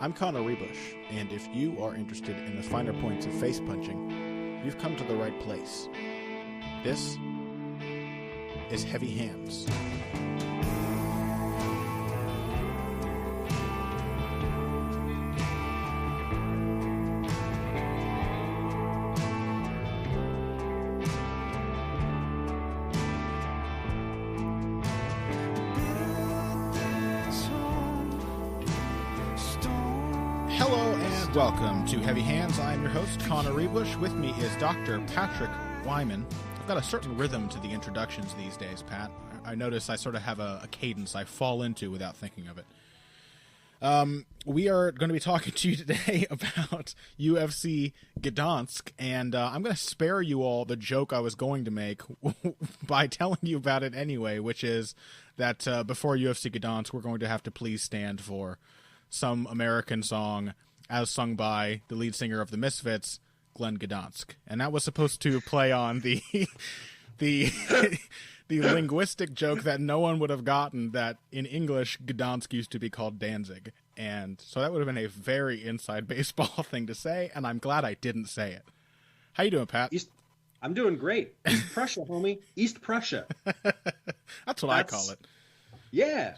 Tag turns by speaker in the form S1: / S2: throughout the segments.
S1: I'm Connor Ruebusch, and if you are interested in the finer points of face punching, you've come to the right place. This is Heavy Hands. Welcome to Heavy Hands. I'm your host, Connor Ruebusch. With me is Dr. Patrick Wyman. I've got a certain rhythm to the introductions these days, Pat. I notice I sort of have a cadence I fall into without thinking of it. We are going to be talking to you today about UFC Gdansk, and I'm going to spare you all the joke I was going to make by telling you about it anyway, which is that before UFC Gdansk, we're going to have to please stand for some American song as sung by the lead singer of the Misfits, Glenn Gdansk. And that was supposed to play on the linguistic joke that no one would have gotten, that in English, Gdansk used to be called Danzig. And so that would have been a very inside baseball thing to say, and I'm glad I didn't say it. How you doing, Pat?
S2: I'm doing great. East Prussia, homie. East Prussia.
S1: That's what I call it.
S2: Yeah.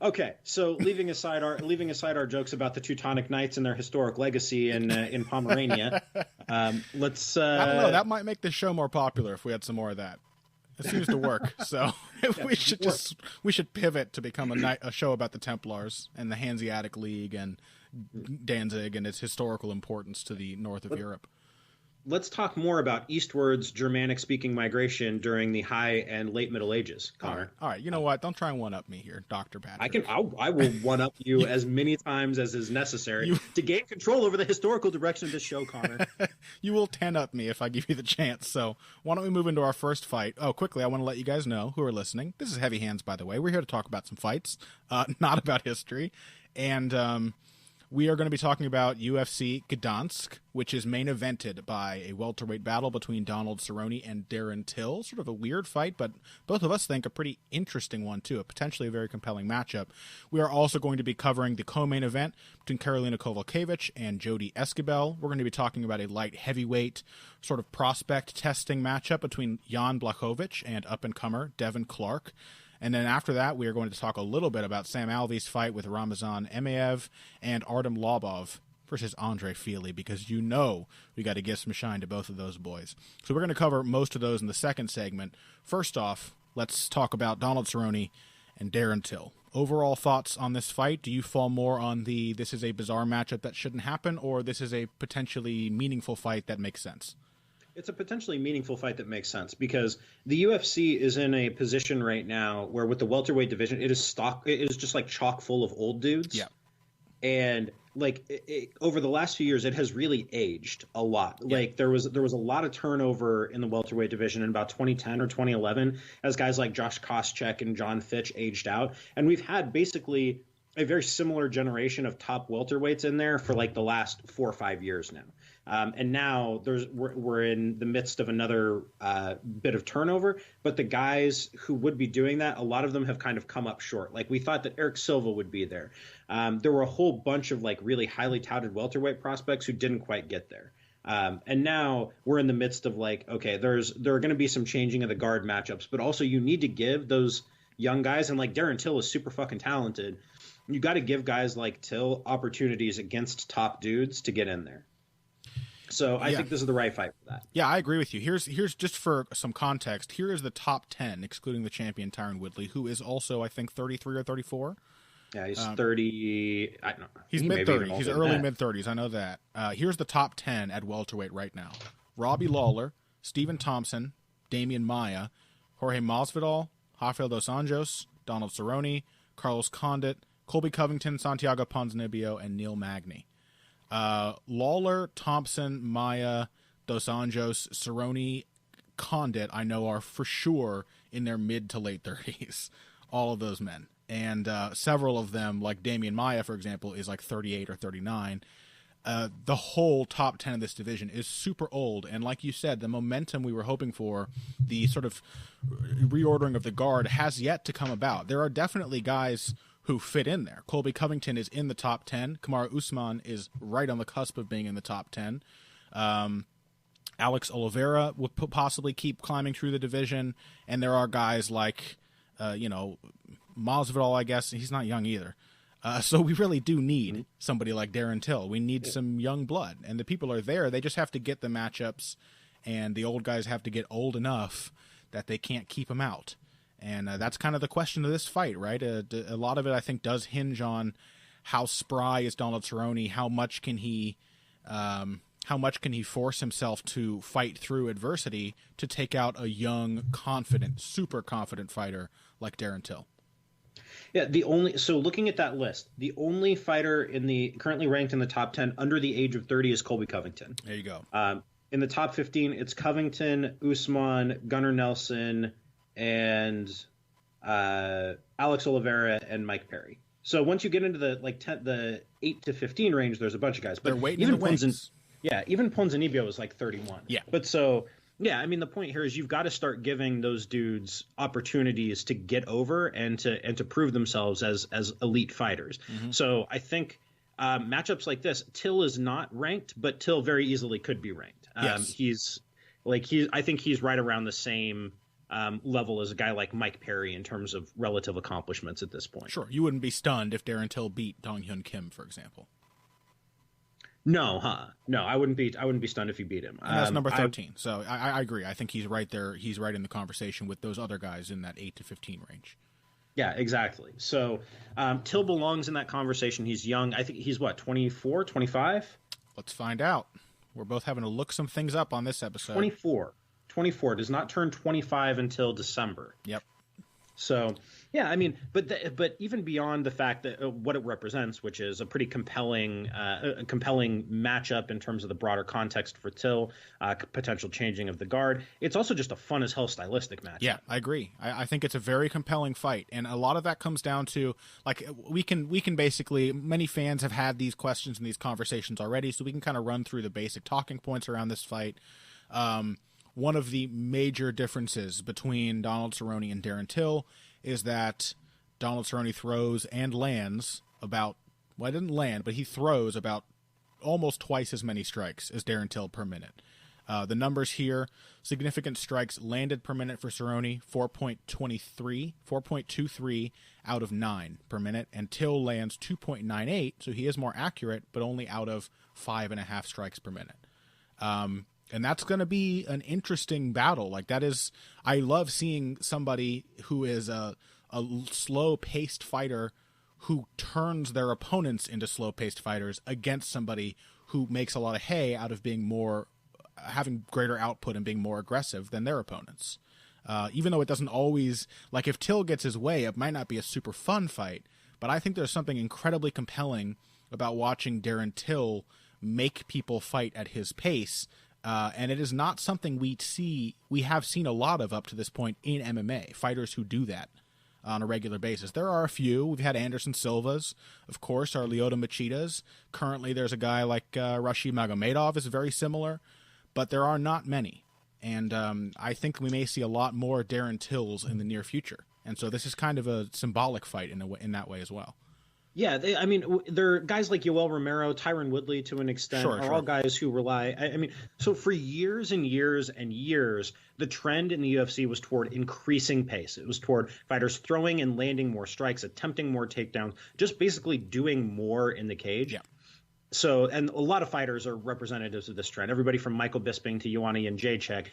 S2: Okay, so leaving aside our jokes about the Teutonic Knights and their historic legacy in Pomerania, let's.
S1: I don't know. That might make the show more popular if we had some more of that. It seems to work. So we should pivot to become a show about the Templars and the Hanseatic League and Danzig and its historical importance to the north of Europe.
S2: Let's talk more about eastwards Germanic-speaking migration during the High and Late Middle Ages, Connor.
S1: All right. You know what? Don't try and one-up me here, Dr. Patrick.
S2: I will one-up you as many times as is necessary to gain control over the historical direction of this show, Connor.
S1: You will 10-up me if I give you the chance. So why don't we move into our first fight? Oh, quickly, I want to let you guys know who are listening. This is Heavy Hands, by the way. We're here to talk about some fights, not about history. And we are going to be talking about UFC Gdansk, which is main evented by a welterweight battle between Donald Cerrone and Darren Till. Sort of a weird fight, but both of us think a pretty interesting one, too. Potentially a very compelling matchup. We are also going to be covering the co-main event between Karolina Kowalkiewicz and Jodie Esquibel. We're going to be talking about a light heavyweight sort of prospect testing matchup between Jan Blachowicz and up-and-comer Devin Clark. And then after that, we are going to talk a little bit about Sam Alvey's fight with Ramazan Emaev and Artem Lobov versus Andre Fili, because you know we got to give some shine to both of those boys. So we're going to cover most of those in the second segment. First off, let's talk about Donald Cerrone and Darren Till. Overall thoughts on this fight? Do you fall more on this is a bizarre matchup that shouldn't happen, or this is a potentially meaningful fight that makes sense?
S2: It's a potentially meaningful fight that makes sense because the UFC is in a position right now where with the welterweight division, it is just like chock full of old dudes.
S1: Yeah.
S2: And over the last few years, it has really aged a lot. Yeah. Like there was a lot of turnover in the welterweight division in about 2010 or 2011 as guys like Josh Koscheck and John Fitch aged out. And we've had basically a very similar generation of top welterweights in there for like the last 4 or 5 years now. And now we're in the midst of another bit of turnover, but the guys who would be doing that, a lot of them have kind of come up short. Like we thought that Eric Silva would be there. There were a whole bunch of like really highly touted welterweight prospects who didn't quite get there. And now we're in the midst of like, okay, there are going to be some changing of the guard matchups, but also you need to give those young guys, and like Darren Till is super fucking talented. You got to give guys like Till opportunities against top dudes to get in there. So I think this is the right fight for that.
S1: Yeah, I agree with you. Here's just for some context. Here is the top 10, excluding the champion Tyron Woodley, who is also, I think, 33 or 34.
S2: Yeah, he's 30. I don't know.
S1: He's mid-30s. He's early mid-30s. I know that. Here's the top 10 at welterweight right now. Robbie Lawler, Stephen Thompson, Damian Maia, Jorge Masvidal, Rafael dos Anjos, Donald Cerrone, Carlos Condit, Colby Covington, Santiago Ponzinibbio, and Neil Magny. Lawler, Thompson, Maia, Dos Anjos, Cerrone, Condit, I know are for sure in their mid to late 30s. All of those men. And several of them, like Damian Maia, for example, is like 38 or 39. The whole top 10 of this division is super old. And like you said, the momentum we were hoping for, the sort of reordering of the guard, has yet to come about. There are definitely guys who fit in there. Colby Covington is in the top 10. Kamaru Usman is right on the cusp of being in the top 10. Alex Oliveira will possibly keep climbing through the division, and there are guys like, Masvidal, I guess. He's not young either. So we really do need somebody like Darren Till. We need some young blood, and the people are there. They just have to get the matchups, and the old guys have to get old enough that they can't keep them out. And that's kind of the question of this fight, right? A lot of it, I think, does hinge on how spry is Donald Cerrone. How much can he force himself to fight through adversity to take out a young, confident, super confident fighter like Darren Till?
S2: Yeah, so looking at that list, the only fighter currently ranked in the top 10 under the age of 30 is Colby Covington.
S1: There you go.
S2: In the top 15, it's Covington, Usman, Gunnar Nelson, and Alex Oliveira and Mike Perry. So once you get into the 8 to 15 range, there's a bunch of guys. But
S1: they're waiting in the wings.
S2: Even Ponzinibbio is like 31.
S1: Yeah.
S2: But so, yeah, I mean, the point here is you've got to start giving those dudes opportunities to get over and to prove themselves as elite fighters. Mm-hmm. So I think matchups like this, Till is not ranked, but Till very easily could be ranked.
S1: Yes.
S2: I think he's right around the same level as a guy like Mike Perry in terms of relative accomplishments at this point.
S1: Sure. You wouldn't be stunned if Darren Till beat Dong Hyun Kim, for example.
S2: No, I wouldn't be stunned if he beat him.
S1: And that's number 13. So I agree. I think he's right there. He's right in the conversation with those other guys in that 8 to 15 range.
S2: Yeah, exactly. So Till belongs in that conversation. He's young. I think he's 24, 25?
S1: Let's find out. We're both having to look some things up on this episode.
S2: 24 does not turn 25 until December.
S1: Yep.
S2: So, yeah, I mean, but even beyond the fact that what it represents, which is a pretty compelling matchup in terms of the broader context for Till, potential changing of the guard, it's also just a fun as hell stylistic matchup.
S1: Yeah, I agree. I think it's a very compelling fight, and a lot of that comes down to, like, we can basically, many fans have had these questions and these conversations already, so we can kind of run through the basic talking points around this fight. One of the major differences between Donald Cerrone and Darren Till is that Donald Cerrone throws and lands he didn't land, but he throws about almost twice as many strikes as Darren Till per minute. The numbers here, significant strikes landed per minute for Cerrone, 4.23 out of 9 per minute, and Till lands 2.98, so he is more accurate, but only out of 5.5 strikes per minute. And that's going to be an interesting battle. I love seeing somebody who is a slow-paced fighter who turns their opponents into slow-paced fighters against somebody who makes a lot of hay out of having greater output and being more aggressive than their opponents. Even though it doesn't always, if Till gets his way, it might not be a super fun fight, but I think there's something incredibly compelling about watching Darren Till make people fight at his pace. And it is not something we have seen a lot of up to this point in MMA, fighters who do that on a regular basis. There are a few. We've had Anderson Silva's, of course, our Lyoto Machida's. Currently, there's a guy like Rashid Magomedov is very similar, but there are not many. And I think we may see a lot more Darren Tills in the near future. And so this is kind of a symbolic fight in that way as well.
S2: Yeah, there are guys like Yoel Romero, Tyron Woodley to an extent, all guys who rely. So for years and years and years, the trend in the UFC was toward increasing pace. It was toward fighters throwing and landing more strikes, attempting more takedowns, just basically doing more in the cage.
S1: Yeah.
S2: So, and a lot of fighters are representatives of this trend. Everybody from Michael Bisping to Ioana Jędrzejczyk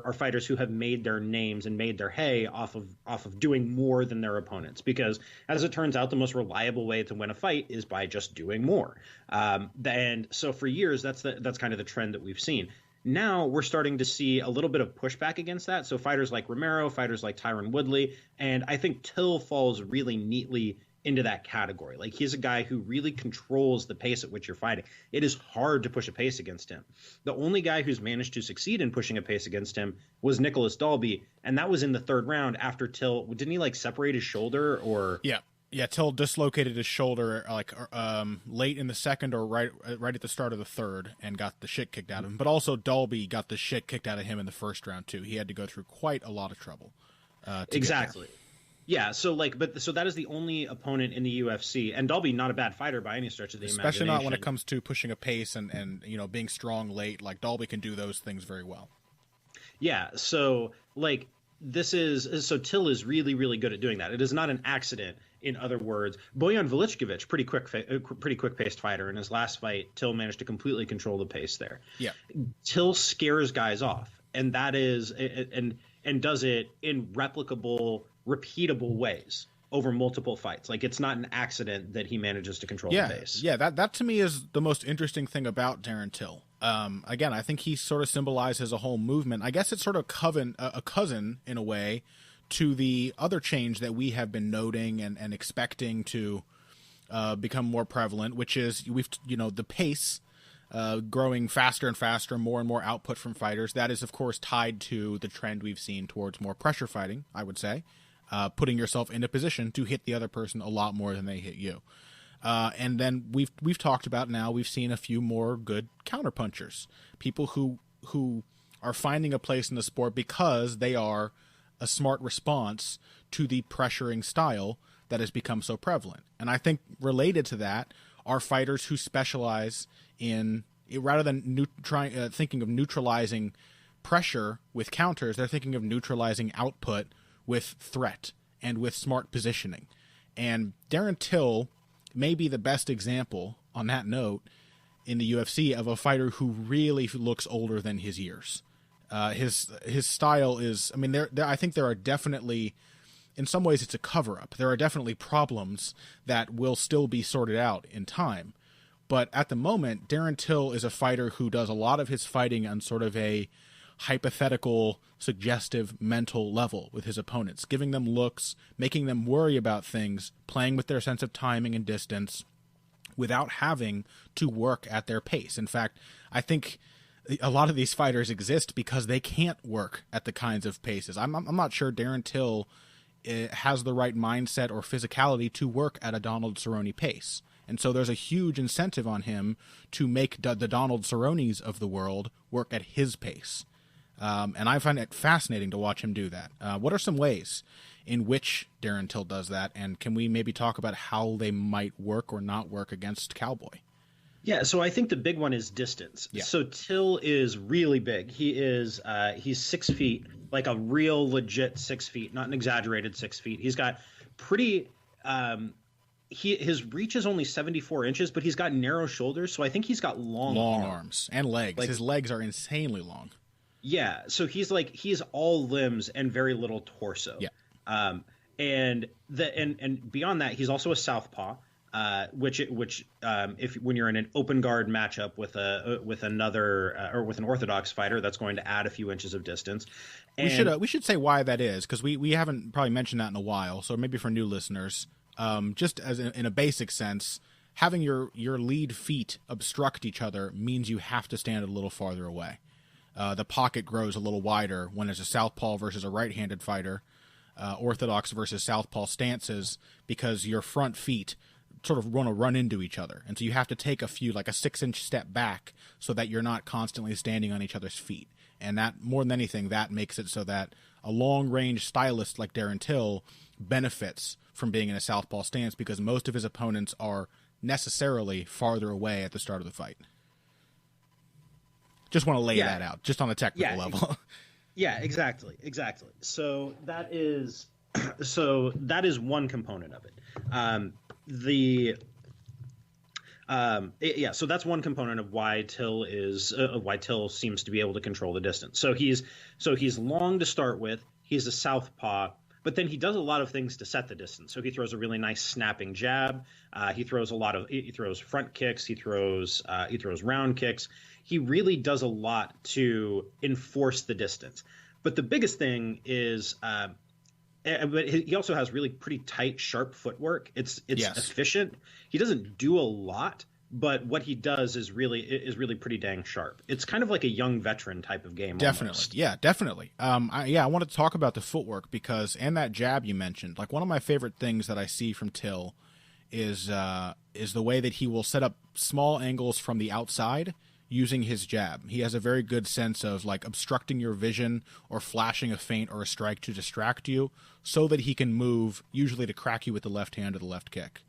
S2: are fighters who have made their names and made their hay off of doing more than their opponents. Because, as it turns out, the most reliable way to win a fight is by just doing more. And so, for years, that's kind of the trend that we've seen. Now we're starting to see a little bit of pushback against that. So fighters like Romero, fighters like Tyron Woodley, and I think Till falls really neatly into that category. He's a guy who really controls the pace at which you're fighting. It is hard to push a pace against him. The only guy who's managed to succeed in pushing a pace against him was Nicholas Dalby, and that was in the third round after Till didn't he separate his shoulder or
S1: Yeah, Till dislocated his shoulder late in the second or right at the start of the third and got the shit kicked out of him. But also Dalby got the shit kicked out of him in the first round too. He had to go through quite a lot of trouble.
S2: Exactly. Yeah, so that is the only opponent in the UFC, and Dalby not a bad fighter by any stretch of the imagination.
S1: Especially not when it comes to pushing a pace and being strong late. Like Dalby can do those things very well.
S2: Yeah, so like Till is really really good at doing that. It is not an accident. In other words, Bojan Velichkovic, pretty quick paced fighter. In his last fight, Till managed to completely control the pace there.
S1: Yeah,
S2: Till scares guys off, and that is and does it in replicable, repeatable ways over multiple fights. Like it's not an accident that he manages to control the pace.
S1: Yeah, that to me is the most interesting thing about Darren Till. Again, I think he sort of symbolizes a whole movement. I guess it's sort of a cousin in a way to the other change that we have been noting and expecting to become more prevalent, which is the pace growing faster and faster, more and more output from fighters. That is, of course, tied to the trend we've seen towards more pressure fighting, I would say, putting yourself in a position to hit the other person a lot more than they hit you. And then we've talked about now, we've seen a few more good counterpunchers, people who are finding a place in the sport because they are a smart response to the pressuring style that has become so prevalent. And I think related to that are fighters who specialize in, rather than thinking of neutralizing pressure with counters, they're thinking of neutralizing output with threat and with smart positioning. And Darren Till may be the best example on that note in the UFC of a fighter who really looks older than his years. His style is, I mean, I think there are definitely, in some ways it's a cover-up. There are definitely problems that will still be sorted out in time. But at the moment, Darren Till is a fighter who does a lot of his fighting on sort of a hypothetical, suggestive, mental level with his opponents, giving them looks, making them worry about things, playing with their sense of timing and distance without having to work at their pace. In fact, I think a lot of these fighters exist because they can't work at the kinds of paces. I'm not sure Darren Till has the right mindset or physicality to work at a Donald Cerrone pace. And so there's a huge incentive on him to make the Donald Cerrones of the world work at his pace. And I find it fascinating to watch him do that. What are some ways in which Darren Till does that? And can we maybe talk about how they might work or not work against Cowboy?
S2: Yeah, so I think the big one is distance.
S1: Yeah.
S2: So Till is really big. He's 6 feet, like a real legit 6 feet, not an exaggerated 6 feet. He's got pretty his reach is only 74 inches, but he's got narrow shoulders, so I think he's got long
S1: arms and legs. Like, his legs are insanely long.
S2: Yeah, so he's all limbs and very little torso.
S1: Yeah.
S2: And beyond that, he's also a southpaw. Which if when you're in an open guard matchup with another or with an orthodox fighter, that's going to add a few inches of distance. And
S1: we should say why that is, because we haven't probably mentioned that in a while. So maybe for new listeners, just as in a basic sense, having your lead feet obstruct each other means you have to stand a little farther away. The pocket grows a little wider when there's a southpaw versus a right-handed fighter, orthodox versus southpaw stances, because your front feet sort of want to run into each other. And so you have to take a 6-inch step back so that you're not constantly standing on each other's feet. And that, more than anything, that makes it so that a long-range stylist like Darren Till benefits from being in a southpaw stance, because most of his opponents are necessarily farther away at the start of the fight. Just want to lay that out, just on a technical level.
S2: Yeah, exactly. So that is one component of it. So that's one component of why Till seems to be able to control the distance. So he's long to start with. He's a southpaw, but then he does a lot of things to set the distance. So he throws a really nice snapping jab. He throws front kicks. He throws round kicks. He really does a lot to enforce the distance. But the biggest thing is, but he also has really pretty tight, sharp footwork. It's efficient. He doesn't do a lot, but what he does is really pretty dang sharp. It's kind of like a young veteran type of game.
S1: Definitely,
S2: almost.
S1: Yeah, definitely. I want to talk about the footwork, because, and that jab you mentioned. Like, one of my favorite things that I see from Till is the way that he will set up small angles from the outside using his jab. He has a very good sense of like obstructing your vision or flashing a feint or a strike to distract you so that he can move, usually to crack you with the left hand or the left kick.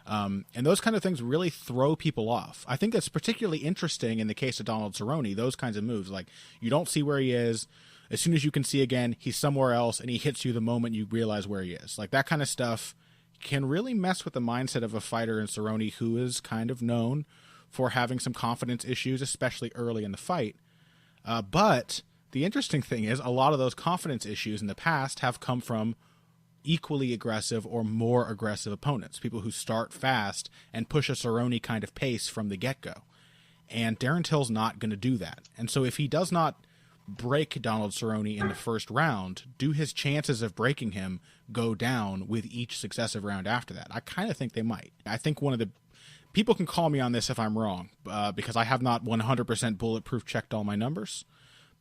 S1: And those kind of things really throw people off. I think that's particularly interesting in the case of Donald Cerrone, those kinds of moves. Like, you don't see where he is. As soon as you can see again, he's somewhere else, and he hits you the moment you realize where he is. Like, that kind of stuff can really mess with the mindset of a fighter in Cerrone, who is kind of known for having some confidence issues, especially early in the fight. But the interesting thing is, a lot of those confidence issues in the past have come from equally aggressive or more aggressive opponents, people who start fast and push a Cerrone kind of pace from the get-go. And Darren Till's not going to do that. And so if he does not break Donald Cerrone in the first round, do his chances of breaking him go down with each successive round after that? I kind of think they might. I think one of the people can call me on this if I'm wrong, because I have not 100% bulletproof checked all my numbers.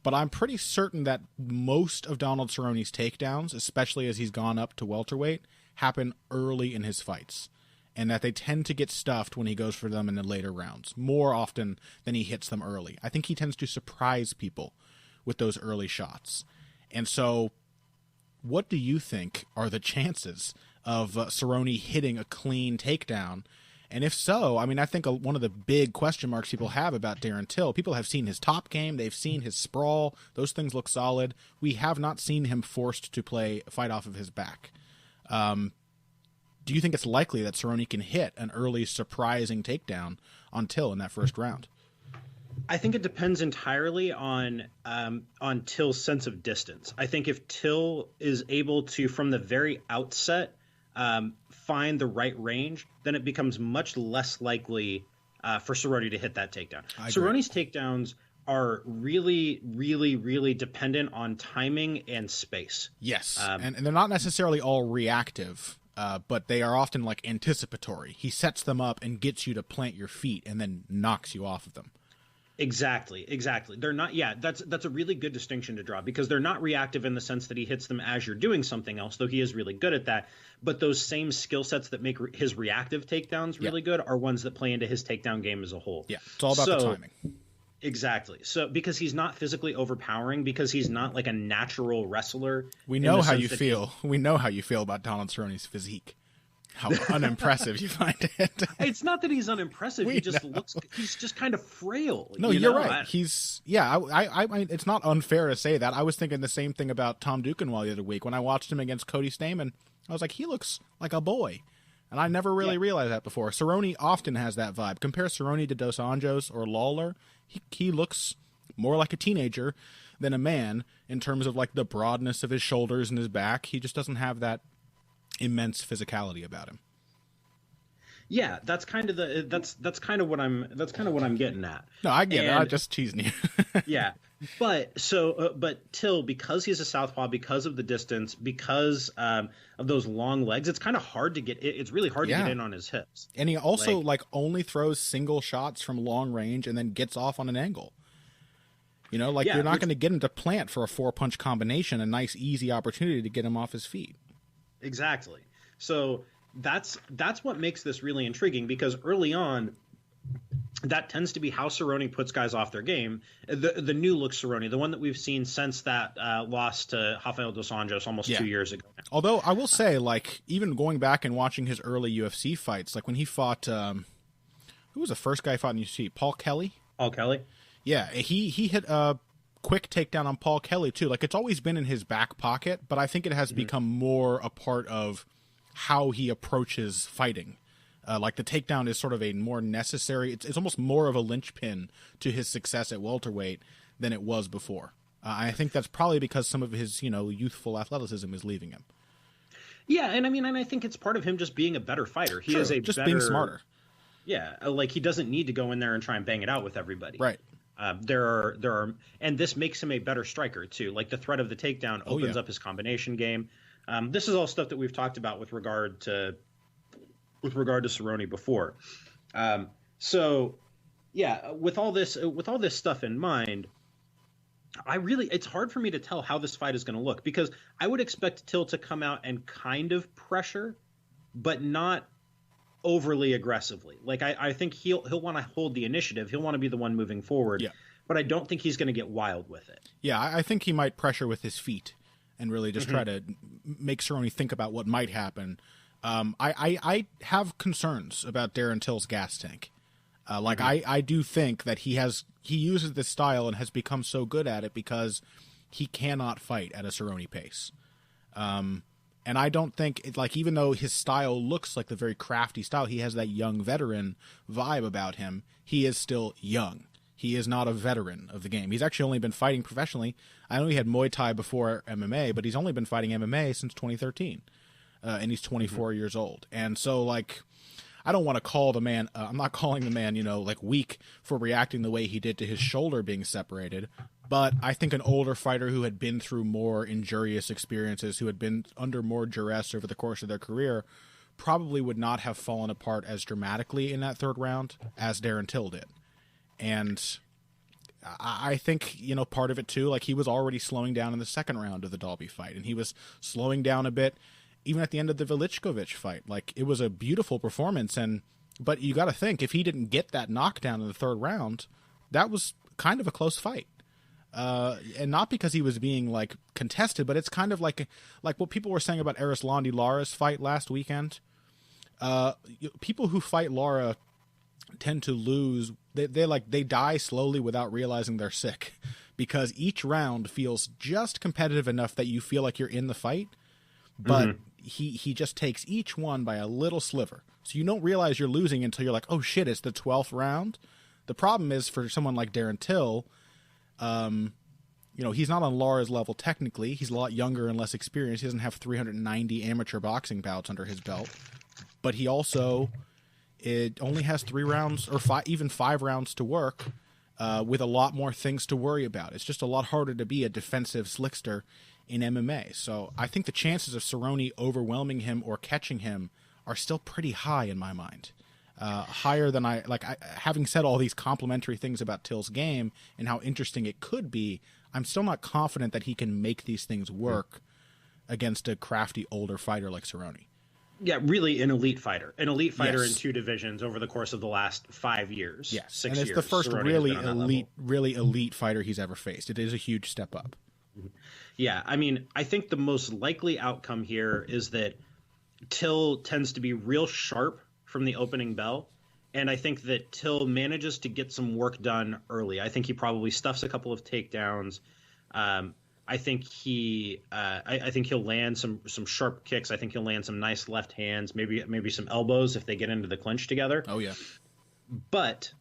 S1: But I'm pretty certain that most of Donald Cerrone's takedowns, especially as he's gone up to welterweight, happen early in his fights, and that they tend to get stuffed when he goes for them in the later rounds, more often than he hits them early. I think he tends to surprise people with those early shots. And so what do you think are the chances of Cerrone hitting a clean takedown? And if so, I mean, I think one of the big question marks people have about Darren Till, people have seen his top game, they've seen his sprawl, those things look solid. We have not seen him forced to fight off of his back. Do you think it's likely that Cerrone can hit an early surprising takedown on Till in that first round?
S2: I think it depends entirely on Till's sense of distance. I think if Till is able to, from the very outset, find the right range, then it becomes much less likely for Cerrone to hit that takedown. Cerrone's takedowns are really, really, really dependent on timing and space.
S1: Yes, and they're not necessarily all reactive, but they are often like anticipatory. He sets them up and gets you to plant your feet and then knocks you off of them.
S2: Exactly. They're not. Yeah, that's a really good distinction to draw, because they're not reactive in the sense that he hits them as you're doing something else, though he is really good at that. But those same skill sets that make his reactive takedowns really good are ones that play into his takedown game as a whole.
S1: Yeah, it's all about the timing.
S2: Exactly. So because he's not physically overpowering, because he's not like a natural wrestler.
S1: We know how you feel. We know how you feel about Donald Cerrone's physique. How unimpressive you find it.
S2: It's not that he's unimpressive. He's just kind of frail.
S1: No, you're right. I mean, it's not unfair to say that. I was thinking the same thing about Tom Dukenwall the other week when I watched him against Cody Stamann. I was like, he looks like a boy. And I never really realized that before. Cerrone often has that vibe. Compare Cerrone to Dos Anjos or Lawler. He looks more like a teenager than a man in terms of like the broadness of his shoulders and his back. He just doesn't have that immense physicality about him.
S2: Yeah, that's kind of what I'm getting at.
S1: No, I get it. I'm just teasing you.
S2: Yeah, but Till, because he's a southpaw, because of the distance, because of those long legs, it's kind of hard to get. It's really hard to get in on his hips.
S1: And he also only throws single shots from long range and then gets off on an angle. You know, you're not going to get him to plant for a 4-punch combination, a nice easy opportunity to get him off his feet.
S2: Exactly. So that's what makes this really intriguing, because early on, that tends to be how Cerrone puts guys off their game. The new look Cerrone, the one that we've seen since that loss to Rafael dos Anjos almost 2 years ago now.
S1: Although I will say, even going back and watching his early UFC fights, when he fought, who was the first guy he fought in UFC? Paul Kelly?
S2: Paul Kelly?
S1: Yeah, he hit a quick takedown on Paul Kelly too. It's always been in his back pocket, but I think it has become more a part of how he approaches fighting. The takedown is sort of a more necessary. It's almost more of a linchpin to his success at welterweight than it was before. I think that's probably because some of his youthful athleticism is leaving him.
S2: Yeah, and I think it's part of him just being a better fighter. He is
S1: being smarter.
S2: Yeah, he doesn't need to go in there and try and bang it out with everybody.
S1: Right.
S2: There are, and this makes him a better striker too. The threat of the takedown opens up his combination game. This is all stuff that we've talked about with regard to Cerrone before. So yeah, with all this stuff in mind, it's hard for me to tell how this fight is going to look, because I would expect Till to come out and kind of pressure, but not overly aggressively. Like I think he'll want to hold the initiative. He'll want to be the one moving forward.
S1: Yeah.
S2: But I don't think he's going to get wild with it.
S1: Yeah, I think he might pressure with his feet and really just try to make Cerrone think about what might happen. I have concerns about Darren Till's gas tank. I do think that he uses this style and has become so good at it because he cannot fight at a Cerrone pace. And I don't think even though his style looks like the very crafty style, he has that young veteran vibe about him. He is still young. He is not a veteran of the game. He's actually only been fighting professionally. I know he had Muay Thai before MMA, but he's only been fighting MMA since 2013. And he's 24 years old. And so, I don't want to call the man, I'm not calling the man, weak for reacting the way he did to his shoulder being separated. But I think an older fighter who had been through more injurious experiences, who had been under more duress over the course of their career, probably would not have fallen apart as dramatically in that third round as Darren Till did. And I think, part of it too, he was already slowing down in the second round of the Dalby fight, and he was slowing down a bit even at the end of the Velichkovic fight. It was a beautiful performance, but you got to think, if he didn't get that knockdown in the third round, that was kind of a close fight. And not because he was being contested, but it's kind of like what people were saying about Arislandi Lara's fight last weekend. People who fight Lara tend to lose. They die slowly without realizing they're sick, because each round feels just competitive enough that you feel like you're in the fight, but he just takes each one by a little sliver. So you don't realize you're losing until you're like, oh shit, it's the 12th round. The problem is, for someone like Darren Till, he's not on Lara's level technically. He's a lot younger and less experienced. He doesn't have 390 amateur boxing bouts under his belt, but he also only has 3 rounds or even 5 rounds to work, with a lot more things to worry about. It's just a lot harder to be a defensive slickster in MMA. So I think the chances of Cerrone overwhelming him or catching him are still pretty high in my mind. Higher than having said all these complimentary things about Till's game and how interesting it could be, I'm still not confident that he can make these things work against a crafty older fighter like Cerrone.
S2: Yeah, really an elite fighter
S1: Yes.
S2: in 2 divisions over the course of the last 5 years.
S1: Yes,
S2: 6
S1: and it's
S2: years.
S1: the first
S2: Cerrone
S1: really elite fighter he's ever faced. It is a huge step up.
S2: Yeah, I mean, I think the most likely outcome here is that Till tends to be real sharp from the opening bell, and I think that Till manages to get some work done early. I think he probably stuffs a couple of takedowns. I think I think he'll land some sharp kicks. I think he'll land some nice left hands, maybe some elbows if they get into the clinch together.
S1: Oh yeah.
S2: But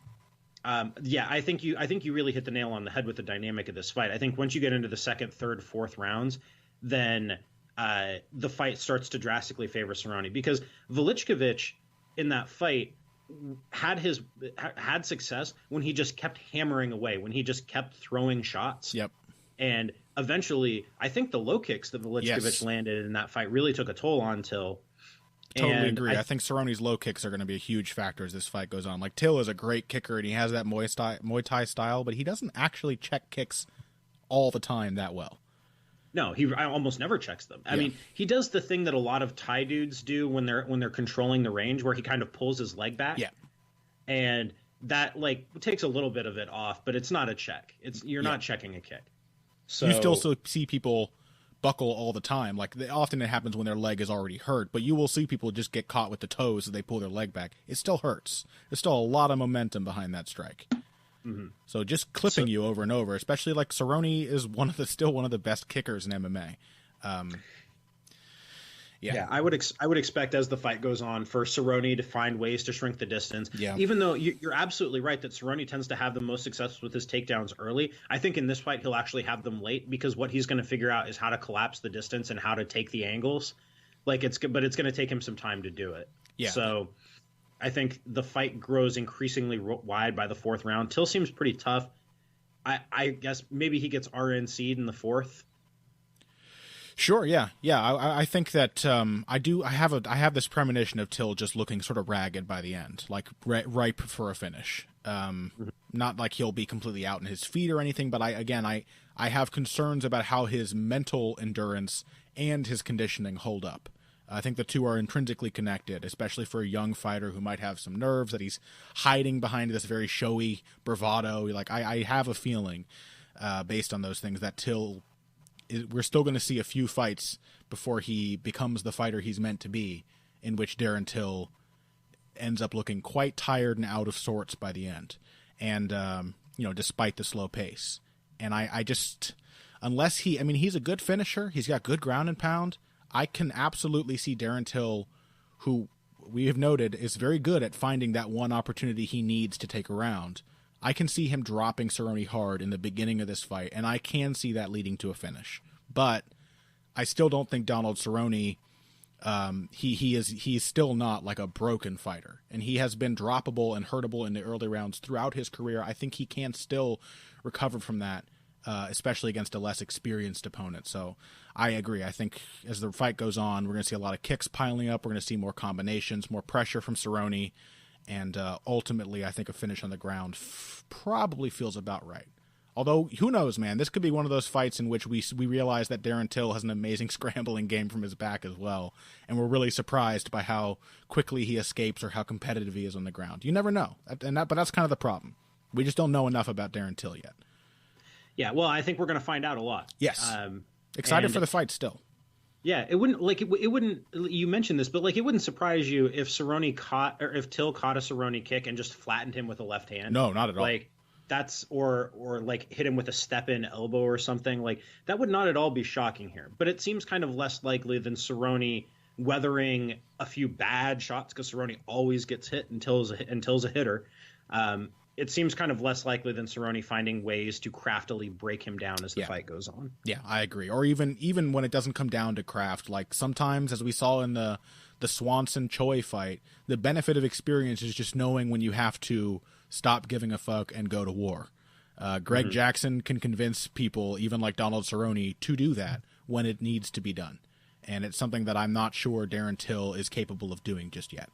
S2: I think you really hit the nail on the head with the dynamic of this fight. I think once you get into the second, third, fourth rounds, then the fight starts to drastically favor Cerrone, because Velichkovic in that fight had success when he just kept hammering away, when he just kept throwing shots.
S1: Yep.
S2: And eventually, I think the low kicks that Velichkovic landed in that fight really took a toll on Till.
S1: Totally agree. I think Cerrone's low kicks are going to be a huge factor as this fight goes on. Till is a great kicker, and he has that Muay Thai style, but he doesn't actually check kicks all the time that well.
S2: No, he almost never checks them. I mean, he does the thing that a lot of Thai dudes do when they're controlling the range, where he kind of pulls his leg back. Yeah, and that takes a little bit of it off, but it's not a check. You're not checking a kick. So
S1: you still see people buckle all the time. Often it happens when their leg is already hurt, but you will see people just get caught with the toes as they pull their leg back. It still hurts. There's still a lot of momentum behind that strike. Mm-hmm. So just clipping you over and over, especially Cerrone is still one of the best kickers in MMA.
S2: I would expect as the fight goes on for Cerrone to find ways to shrink the distance.
S1: Yeah.
S2: Even though you're absolutely right that Cerrone tends to have the most success with his takedowns early, I think in this fight he'll actually have them late, because what he's going to figure out is how to collapse the distance and how to take the angles. But it's going to take him some time to do it. Yeah. So I think the fight grows increasingly wide by the 4th round. Till seems pretty tough. I guess maybe he gets RNC'd in the 4th.
S1: Sure, yeah. I think that I have this premonition of Till just looking sort of ragged by the end, ripe for a finish. Not like he'll be completely out in his feet or anything, but I have concerns about how his mental endurance and his conditioning hold up. I think the two are intrinsically connected, especially for a young fighter who might have some nerves that he's hiding behind this very showy bravado. Like I have a feeling, based on those things, that Till, we're still going to see a few fights before he becomes the fighter he's meant to be, in which Darren Till ends up looking quite tired and out of sorts by the end. And, despite the slow pace. And I just, unless he's a good finisher. He's got good ground and pound. I can absolutely see Darren Till, who we have noted is very good at finding that one opportunity he needs to take a round. I can see him dropping Cerrone hard in the beginning of this fight, and I can see that leading to a finish. But I still don't think Donald Cerrone, he's still not like a broken fighter, and he has been droppable and hurtable in the early rounds throughout his career. I think he can still recover from that, especially against a less experienced opponent. So I agree. I think as the fight goes on, we're going to see a lot of kicks piling up. We're going to see more combinations, more pressure from Cerrone, and ultimately I think a finish on the ground probably feels about right. Although, who knows, man? This could be one of those fights in which we realize that Darren Till has an amazing scrambling game from his back as well, and we're really surprised by how quickly he escapes or how competitive he is on the ground. You never know, but that's kind of the problem. We just don't know enough about Darren Till yet.
S2: Yeah, well, I think we're going to find out a lot.
S1: Yes. Excited for the fight still.
S2: Yeah, it wouldn't. You mentioned this, but it wouldn't surprise you if if Till caught a Cerrone kick and just flattened him with a left hand.
S1: No, not at all.
S2: That's or hit him with a step-in elbow or something. That would not at all be shocking here. But it seems kind of less likely than Cerrone weathering a few bad shots, because Cerrone always gets hit until's a hitter. It seems kind of less likely than Cerrone finding ways to craftily break him down as the fight goes on. Yeah,
S1: I agree. Or even when it doesn't come down to craft, like sometimes, as we saw in the Swanson Choi fight, the benefit of experience is just knowing when you have to stop giving a fuck and go to war. Greg Jackson can convince people, even like Donald Cerrone, to do that when it needs to be done. And it's something that I'm not sure Darren Till is capable of doing just yet.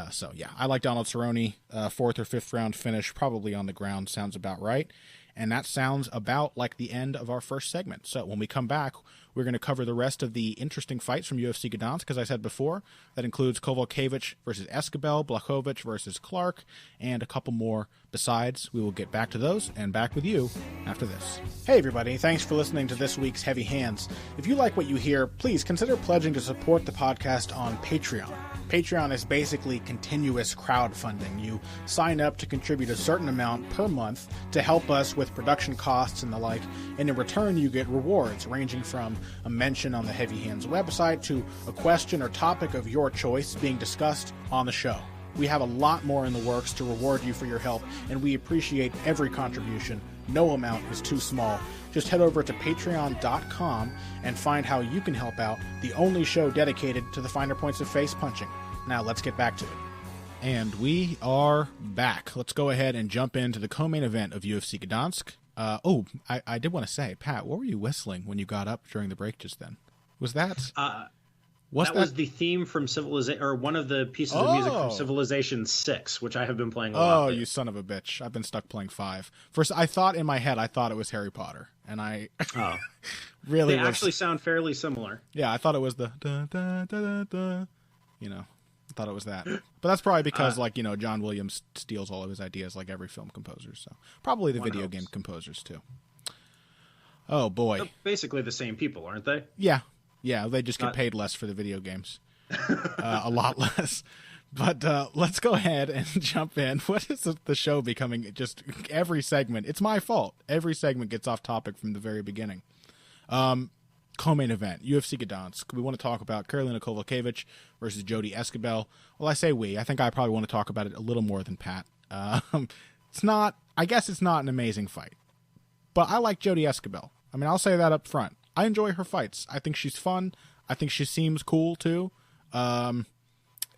S1: So, yeah, I like Donald Cerrone. Fourth or fifth round finish, probably on the ground, sounds about right. And that sounds about like the end of our first segment. So when we come back, we're going to cover the rest of the interesting fights from UFC Gdansk, as I said before. That includes Kowalkiewicz versus Escobar, Blachowicz versus Clark, and a couple more besides. We will get back to those and back with you after this. Hey, everybody. Thanks for listening to this week's Heavy Hands. If you like what you hear, please consider pledging to support the podcast on Patreon. Patreon is basically continuous crowdfunding. You sign up to contribute a certain amount per month to help us with production costs and the like, and in return you get rewards ranging from a mention on the Heavy Hands website to a question or topic of your choice being discussed on the show. We have a lot more in the works to reward you for your help, and we appreciate every contribution. No amount is too small. Just head over to patreon.com and find how you can help out the only show dedicated to the finer points of face punching. Now let's get back to it. And we are back. Let's go ahead and jump into the co-main event of UFC Gdansk. I did want to say, Pat, what were you whistling when you got up during the break just then? Was that...
S2: that was the theme from Civilization, or one of the pieces of music from Civilization 6, which I have been playing a lot.
S1: Oh, you son of a bitch. I've been stuck playing 5. First, I thought in my head, it was Harry Potter. And I really
S2: They actually sound fairly similar.
S1: Yeah, I thought it was the da-da-da-da-da. I thought it was that. But that's probably because, John Williams steals all of his ideas like every film composer. So probably the video game composers, too. Oh, boy.
S2: They're basically the same people, aren't they?
S1: Yeah. Yeah, they just get paid less for the video games. A lot less. But let's go ahead and jump in. What is the show becoming? Just every segment. It's my fault. Every segment gets off topic from the very beginning. Co-main event, UFC Gdansk. We want to talk about Karolina Kowalkiewicz versus Jodie Escobar. Well, I say we. I think I probably want to talk about it a little more than Pat. I guess it's not an amazing fight. But I like Jodie Escobar. I mean, I'll say that up front. I enjoy her fights. I think she's fun. I think she seems cool, too. I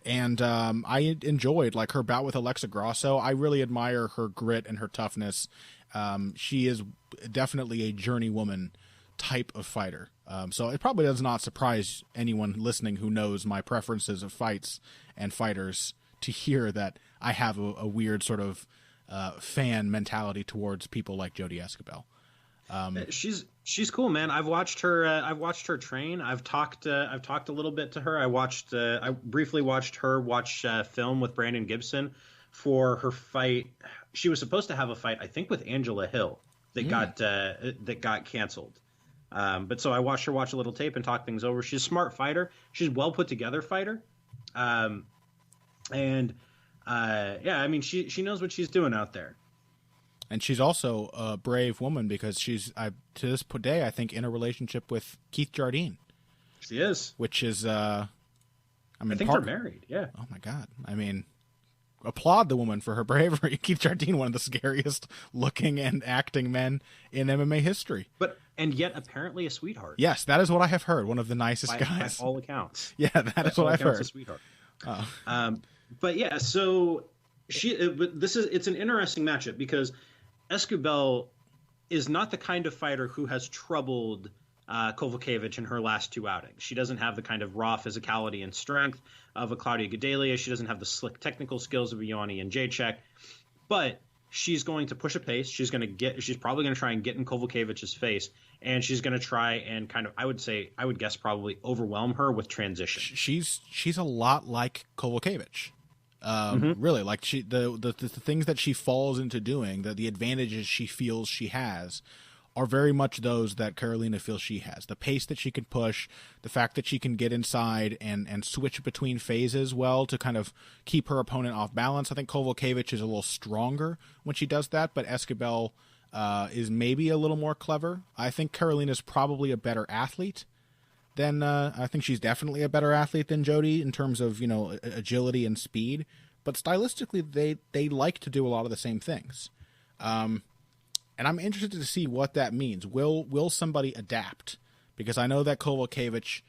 S1: enjoyed, her bout with Alexa Grasso. I really admire her grit and her toughness. She is definitely a journeywoman type of fighter. So it probably does not surprise anyone listening who knows my preferences of fights and fighters to hear that I have a weird sort of fan mentality towards people like Jodie Escobar.
S2: She's cool, man. I've watched her. I've watched her train. I've talked. I've talked a little bit to her. I watched. I briefly watched her watch film with Brandon Gibson for her fight. She was supposed to have a fight, I think, with Angela Hill that got canceled. But so I watched her watch a little tape and talk things over. She's a smart fighter. She's a well put together fighter. And yeah, I mean, she knows what she's doing out there.
S1: And she's also a brave woman because she's, to this day, I think, in a relationship with Keith Jardine.
S2: She is.
S1: Which is, I
S2: think they're married, yeah.
S1: Oh, my God. I mean, applaud the woman for her bravery. Keith Jardine, one of the scariest looking and acting men in MMA history.
S2: And yet apparently a sweetheart.
S1: Yes, that is what I have heard. One of the nicest guys.
S2: By all accounts.
S1: Yeah, that is what I've heard.
S2: A sweetheart. But yeah, so it's an interesting matchup because Escobar is not the kind of fighter who has troubled Kovacevic in her last two outings. She doesn't have the kind of raw physicality and strength of a Claudia Gadelha. She doesn't have the slick technical skills of a Ioane and Jacek. But she's going to push a pace. She's probably going to try and get in Kovacevic's face, and she's going to try and kind of, I would guess probably overwhelm her with transition.
S1: She's a lot like Kovacevic. Really, like the things that she falls into doing, the advantages she feels she has, are very much those that Karolina feels she has. The pace that she can push, the fact that she can get inside and switch between phases well to kind of keep her opponent off balance. I think Kovacevic is a little stronger when she does that, but Escobar is maybe a little more clever. I think Karolina is probably a better athlete than I think she's definitely a better athlete than Jody in terms of, agility and speed. But stylistically, they like to do a lot of the same things. And I'm interested to see what that means. Will somebody adapt? Because I know that Kovacevic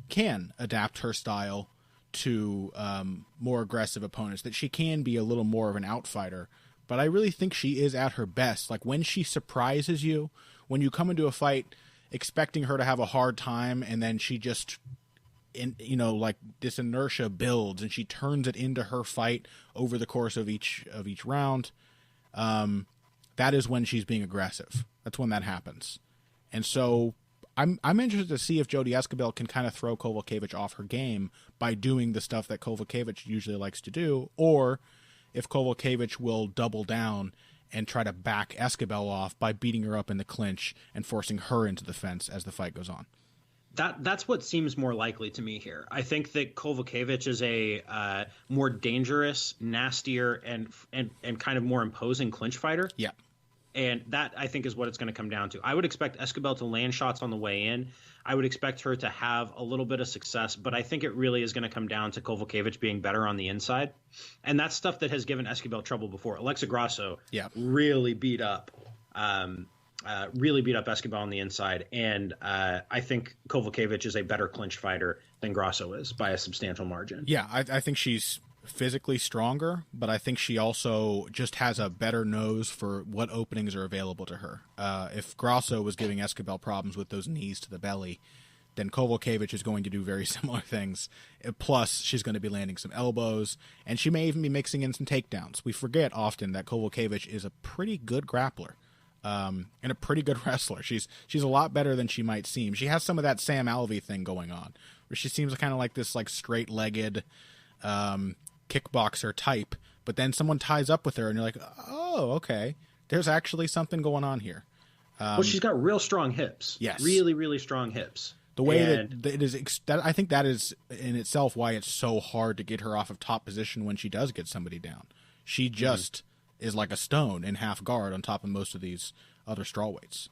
S1: can adapt her style to more aggressive opponents, that she can be a little more of an outfighter. But I really think she is at her best. Like when she surprises you, when you come into a fight expecting her to have a hard time, and then she just, like this inertia builds and she turns it into her fight over the course of each round. That is when she's being aggressive. That's when that happens. And so I'm interested to see if Jody Escobar can kind of throw Kovacevic off her game by doing the stuff that Kovacevic usually likes to do, or if Kovacevic will double down and try to back Escobar off by beating her up in the clinch and forcing her into the fence as the fight goes on.
S2: That's what seems more likely to me here. I think that Kovacevic is a more dangerous, nastier, and kind of more imposing clinch fighter.
S1: Yeah.
S2: And that, I think, is what it's going to come down to. I would expect Escobar to land shots on the way in. I would expect her to have a little bit of success, but I think it really is going to come down to Kovacevic being better on the inside. And that's stuff that has given Escobar trouble before. Alexa Grasso really beat up Escobar on the inside. And I think Kovacevic is a better clinch fighter than Grasso is by a substantial margin.
S1: Yeah, I think she's physically stronger, but I think she also just has a better nose for what openings are available to her. If Grasso was giving Escobar problems with those knees to the belly, then Kovacevic is going to do very similar things. Plus, she's going to be landing some elbows, and she may even be mixing in some takedowns. We forget often that Kovacevic is a pretty good grappler and a pretty good wrestler. She's a lot better than she might seem. She has some of that Sam Alvey thing going on, where she seems kind of like this straight-legged kickboxer type, but then someone ties up with her and you're like, oh, okay, there's actually something going on here.
S2: Well, she's got real strong hips.
S1: Yes.
S2: Really, really strong hips.
S1: The way that it is, I think that is in itself why it's so hard to get her off of top position when she does get somebody down. She just is like a stone in half guard on top of most of these other strawweights.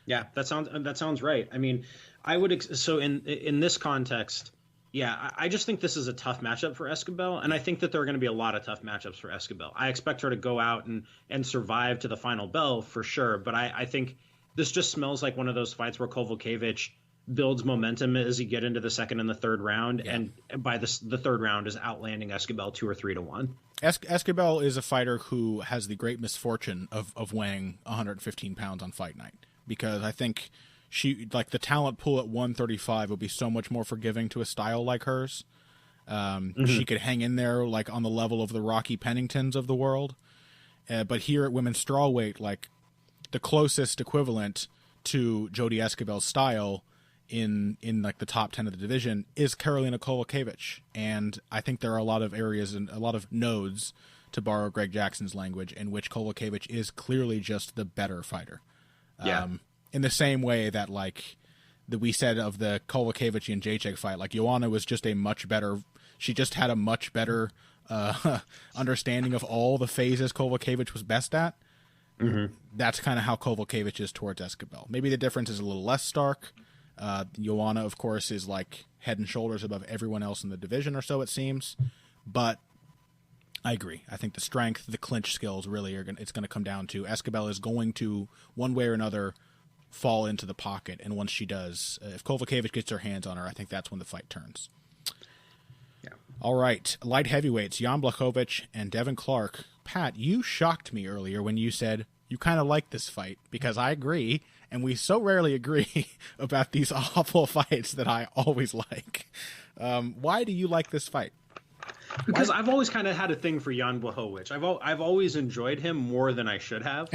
S2: Yeah, that sounds right. I mean, I would so in this context. Yeah, I just think this is a tough matchup for Escobar, and I think that there are going to be a lot of tough matchups for Escobar. I expect her to go out and survive to the final bell for sure, but I think this just smells like one of those fights where Kovacevic builds momentum as you get into the second and the third round, and by the third round is outlanding Escobar 2 or 3 to 1.
S1: Escobar is a fighter who has the great misfortune of weighing 115 pounds on fight night, because I think she, like, the talent pool at 135 would be so much more forgiving to a style like hers. She could hang in there like on the level of the Rocky Penningtons of the world. But here at women's strawweight, like, the closest equivalent to Jody Esquibel's style in like the top 10 of the division is Karolina Kowalkiewicz. And I think there are a lot of areas and a lot of nodes, to borrow Greg Jackson's language, in which Kowalkiewicz is clearly just the better fighter.
S2: Yeah.
S1: In the same way that, like, that we said of the Kowalkiewicz and Jacek fight, like, Joanna was just a much better, she just had a much better understanding of all the phases Kowalkiewicz was best at.
S2: Mm-hmm.
S1: That's kind of how Kowalkiewicz is towards Esquibel. Maybe the difference is a little less stark. Joanna, of course, is like head and shoulders above everyone else in the division, or so it seems. But I agree. I think the strength, the clinch skills really it's going to come down to Esquibel is going to, one way or another, fall into the pocket. And once she does, if Kowalkiewicz gets her hands on her, I think that's when the fight turns.
S2: Yeah.
S1: All right. Light heavyweights, Jan Blachowicz and Devin Clark. Pat, you shocked me earlier when you said you kind of like this fight, because I agree. And we so rarely agree about these awful fights that I always like. Why do you like this fight?
S2: Because I've always kind of had a thing for Jan Blachowicz. I've always enjoyed him more than I should have.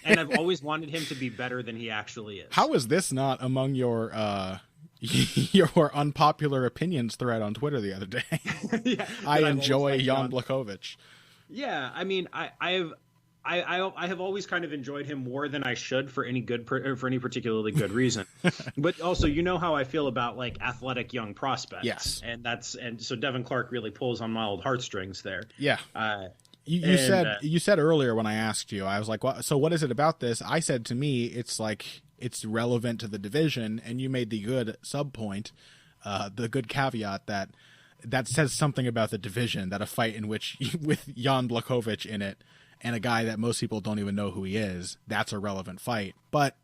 S2: And I've always wanted him to be better than he actually is.
S1: How is this not among your your unpopular opinions thread on Twitter the other day?
S2: Yeah,
S1: I enjoy Jan Blachowicz.
S2: Yeah, I mean, I have always kind of enjoyed him more than I should for any particularly good reason. But also, you know how I feel about like athletic young prospects.
S1: Yes,
S2: and so Devin Clark really pulls on my old heartstrings there.
S1: Yeah. You said earlier when I asked you, I was like, well, so what is it about this? I said, to me, it's like it's relevant to the division, and you made the good sub point, the good caveat that says something about the division, that a fight in which with Jan Blachowicz in it and a guy that most people don't even know who he is, that's a relevant fight. But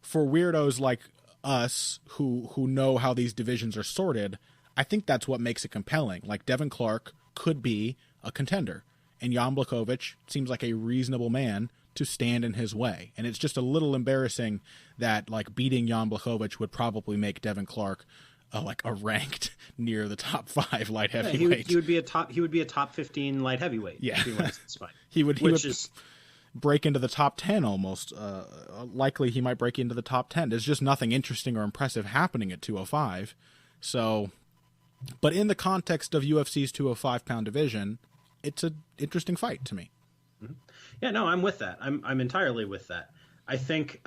S1: for weirdos like us who know how these divisions are sorted, I think that's what makes it compelling. Like, Devin Clark could be a contender, and Jan Blachowicz seems like a reasonable man to stand in his way. And it's just a little embarrassing that, like, beating Jan Blachowicz would probably make Devin Clark like a ranked near the top 5 light heavyweight.
S2: He would be a top 15 light heavyweight.
S1: Yeah.
S2: If he wins this fight.
S1: he would break into the top 10 almost. Likely he might break into the top 10. There's just nothing interesting or impressive happening at 205. So, but in the context of UFC's 205-pound division, it's an interesting fight to me.
S2: Mm-hmm. Yeah, no, I'm with that. I'm entirely with that. I think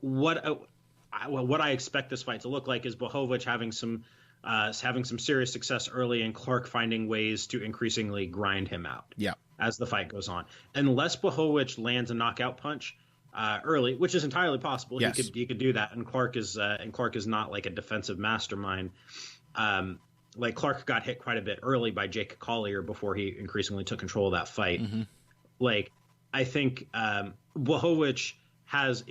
S2: what I expect this fight to look like is Blachowicz having some serious success early, and Clark finding ways to increasingly grind him out.
S1: Yeah.
S2: As the fight goes on, unless Blachowicz lands a knockout punch early, which is entirely possible.
S1: Yes.
S2: He could do that, and Clark is not like a defensive mastermind. Like, Clark got hit quite a bit early by Jake Collier before he increasingly took control of that fight.
S1: Mm-hmm.
S2: Like, I think Blachowicz has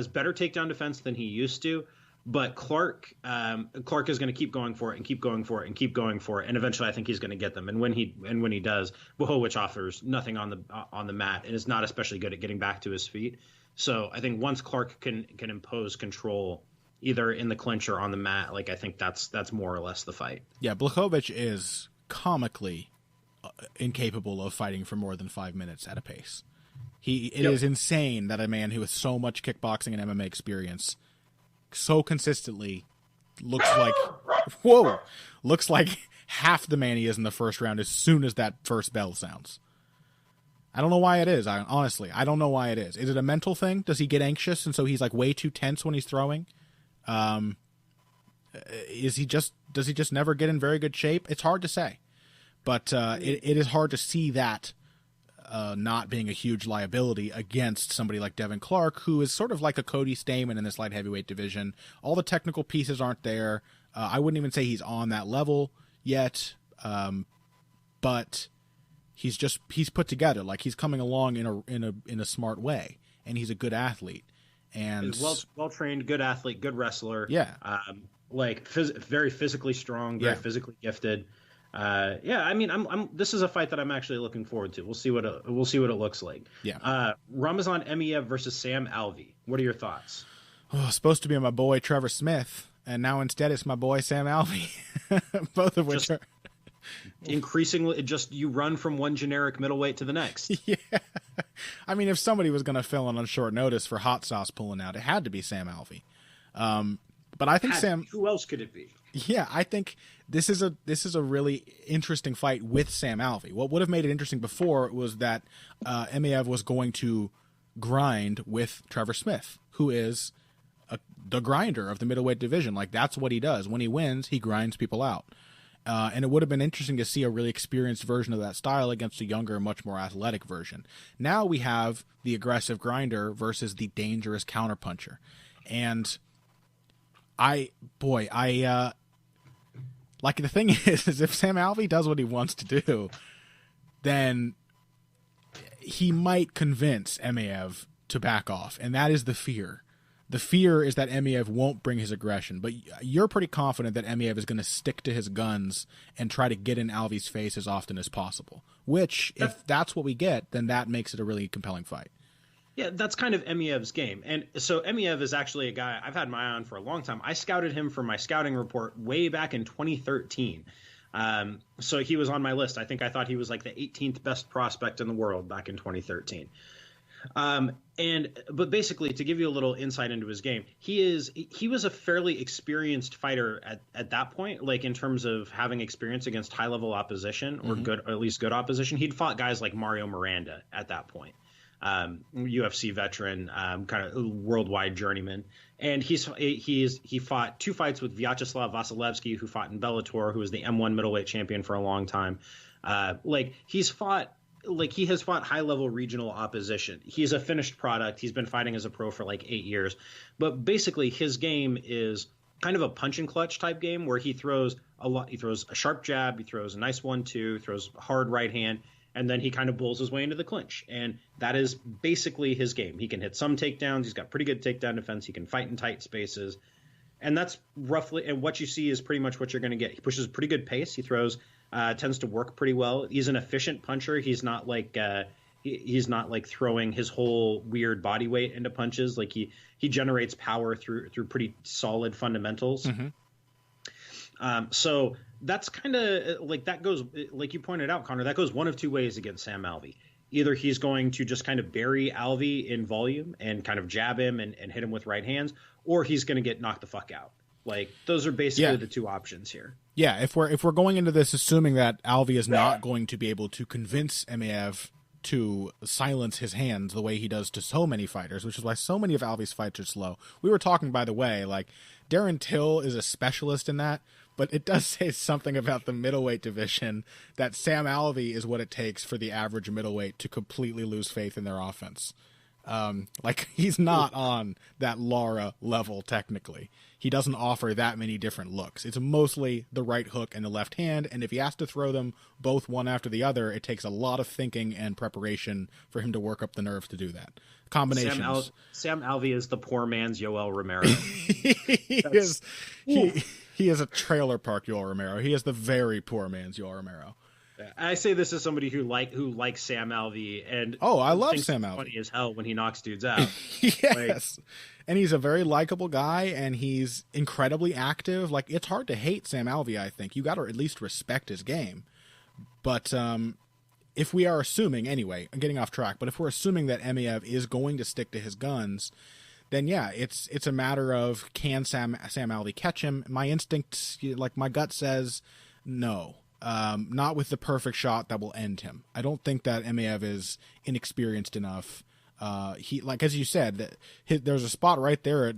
S2: better takedown defense than he used to, but Clark is going to keep going for it and keep going for it and keep going for it, and eventually I think he's going to get them. And when he does, Blachowicz offers nothing on the mat and is not especially good at getting back to his feet. So I think once Clark can impose control either in the clinch or on the mat, like, I think that's more or less the fight.
S1: Yeah, Blachowicz is comically incapable of fighting for more than 5 minutes at a pace. It is insane that a man who has so much kickboxing and MMA experience so consistently looks like half the man he is in the first round as soon as that first bell sounds. I don't know why it is. Honestly, I don't know why it is. Is it a mental thing? Does he get anxious and so he's like way too tense when he's throwing? Does he just never get in very good shape? It's hard to say, but it is hard to see that not being a huge liability against somebody like Devin Clark, who is sort of like a Cody Stamann in this light heavyweight division. All the technical pieces aren't there. I wouldn't even say he's on that level yet, but he's put together. Like, he's coming along in a smart way, and he's a good athlete. And
S2: he's well trained, good athlete, good wrestler.
S1: Yeah,
S2: very physically strong, very physically gifted. I mean, this is a fight that I'm actually looking forward to. We'll see what it looks like.
S1: Yeah.
S2: Ramazan Emiev versus Sam Alvey. What are your thoughts?
S1: Oh, supposed to be my boy Trevor Smith, and now instead it's my boy Sam Alvey. Both of which are
S2: increasingly just you run from one generic middleweight to the next.
S1: Yeah. I mean, if somebody was going to fill in on short notice for Hot Sauce pulling out, it had to be Sam Alvey. But I think
S2: who else could it be?
S1: Yeah, I think this is a really interesting fight with Sam Alvey. What would have made it interesting before was that Emeev was going to grind with Trevor Smith, who is the grinder of the middleweight division. Like, that's what he does. When he wins, he grinds people out. And it would have been interesting to see a really experienced version of that style against a younger, much more athletic version. Now we have the aggressive grinder versus the dangerous counterpuncher. And like, the thing is if Sam Alvey does what he wants to do, then he might convince Emeev to back off. And that is the fear. The fear is that Emeev won't bring his aggression, but you're pretty confident that Emeev is going to stick to his guns and try to get in Alvey's face as often as possible, which, if that's what we get, then that makes it a really compelling fight.
S2: Yeah, that's kind of Emeev's game. And so Emeev is actually a guy I've had my eye on for a long time. I scouted him for my scouting report way back in 2013. So he was on my list. I think I thought he was like the 18th best prospect in the world back in 2013. But basically, to give you a little insight into his game, he was a fairly experienced fighter at that point, like in terms of having experience against high level opposition or good, or at least good opposition. He'd fought guys like Mario Miranda at that point, UFC veteran, kind of worldwide journeyman. And he fought 2 fights with Vyacheslav Vasilevsky, who fought in Bellator, who was the M1 middleweight champion for a long time. He has fought high-level regional opposition. He's a finished product. He's been fighting as a pro for like 8 years. But basically, his game is kind of a punch and clutch type game where he throws a lot. He throws a sharp jab. He throws a nice 1-2, throws a hard right hand, and then he kind of bulls his way into the clinch. And that is basically his game. He can hit some takedowns. He's got pretty good takedown defense. He can fight in tight spaces. And that's roughly – and what you see is pretty much what you're going to get. He pushes a pretty good pace. He throws – tends to work pretty well. He's an efficient puncher. He's not like he's not like throwing his whole weird body weight into punches. Like he generates power through pretty solid fundamentals. So that's kind of like that goes, like you pointed out, Connor, that goes one of 2 ways against Sam Alvey. Either he's going to just kind of bury Alvey in volume and kind of jab him and hit him with right hands, or he's going to get knocked the fuck out. Like, those are basically the 2 options here.
S1: Yeah, if we're going into this assuming that Alvey is not going to be able to convince Emeev to silence his hands the way he does to so many fighters, which is why so many of Alvey's fights are slow. We were talking, by the way, like, Darren Till is a specialist in that, but it does say something about the middleweight division that Sam Alvey is what it takes for the average middleweight to completely lose faith in their offense. Like, he's not on that Lara level technically. He doesn't offer that many different looks. It's mostly the right hook and the left hand, and if he has to throw them both one after the other, it takes a lot of thinking and preparation for him to work up the nerves to do that. Combinations.
S2: Sam Alvey is the poor man's Yoel Romero.
S1: He is a trailer park Yoel Romero. He is the very poor man's Yoel Romero.
S2: I say this as somebody who likes Sam Alvey, and
S1: I love Sam Alvey.
S2: Funny as hell when he knocks dudes out.
S1: Yes, and he's a very likable guy, and he's incredibly active. Like, it's hard to hate Sam Alvey. I think you got to at least respect his game. But if we are assuming, anyway, I'm getting off track. But if we're assuming that Emeev is going to stick to his guns, then yeah, it's a matter of, can Sam Alvey catch him? My instinct, like my gut says, no. Not with the perfect shot that will end him. I don't think that Emeev is inexperienced enough. He, like, as you said, there's a spot right there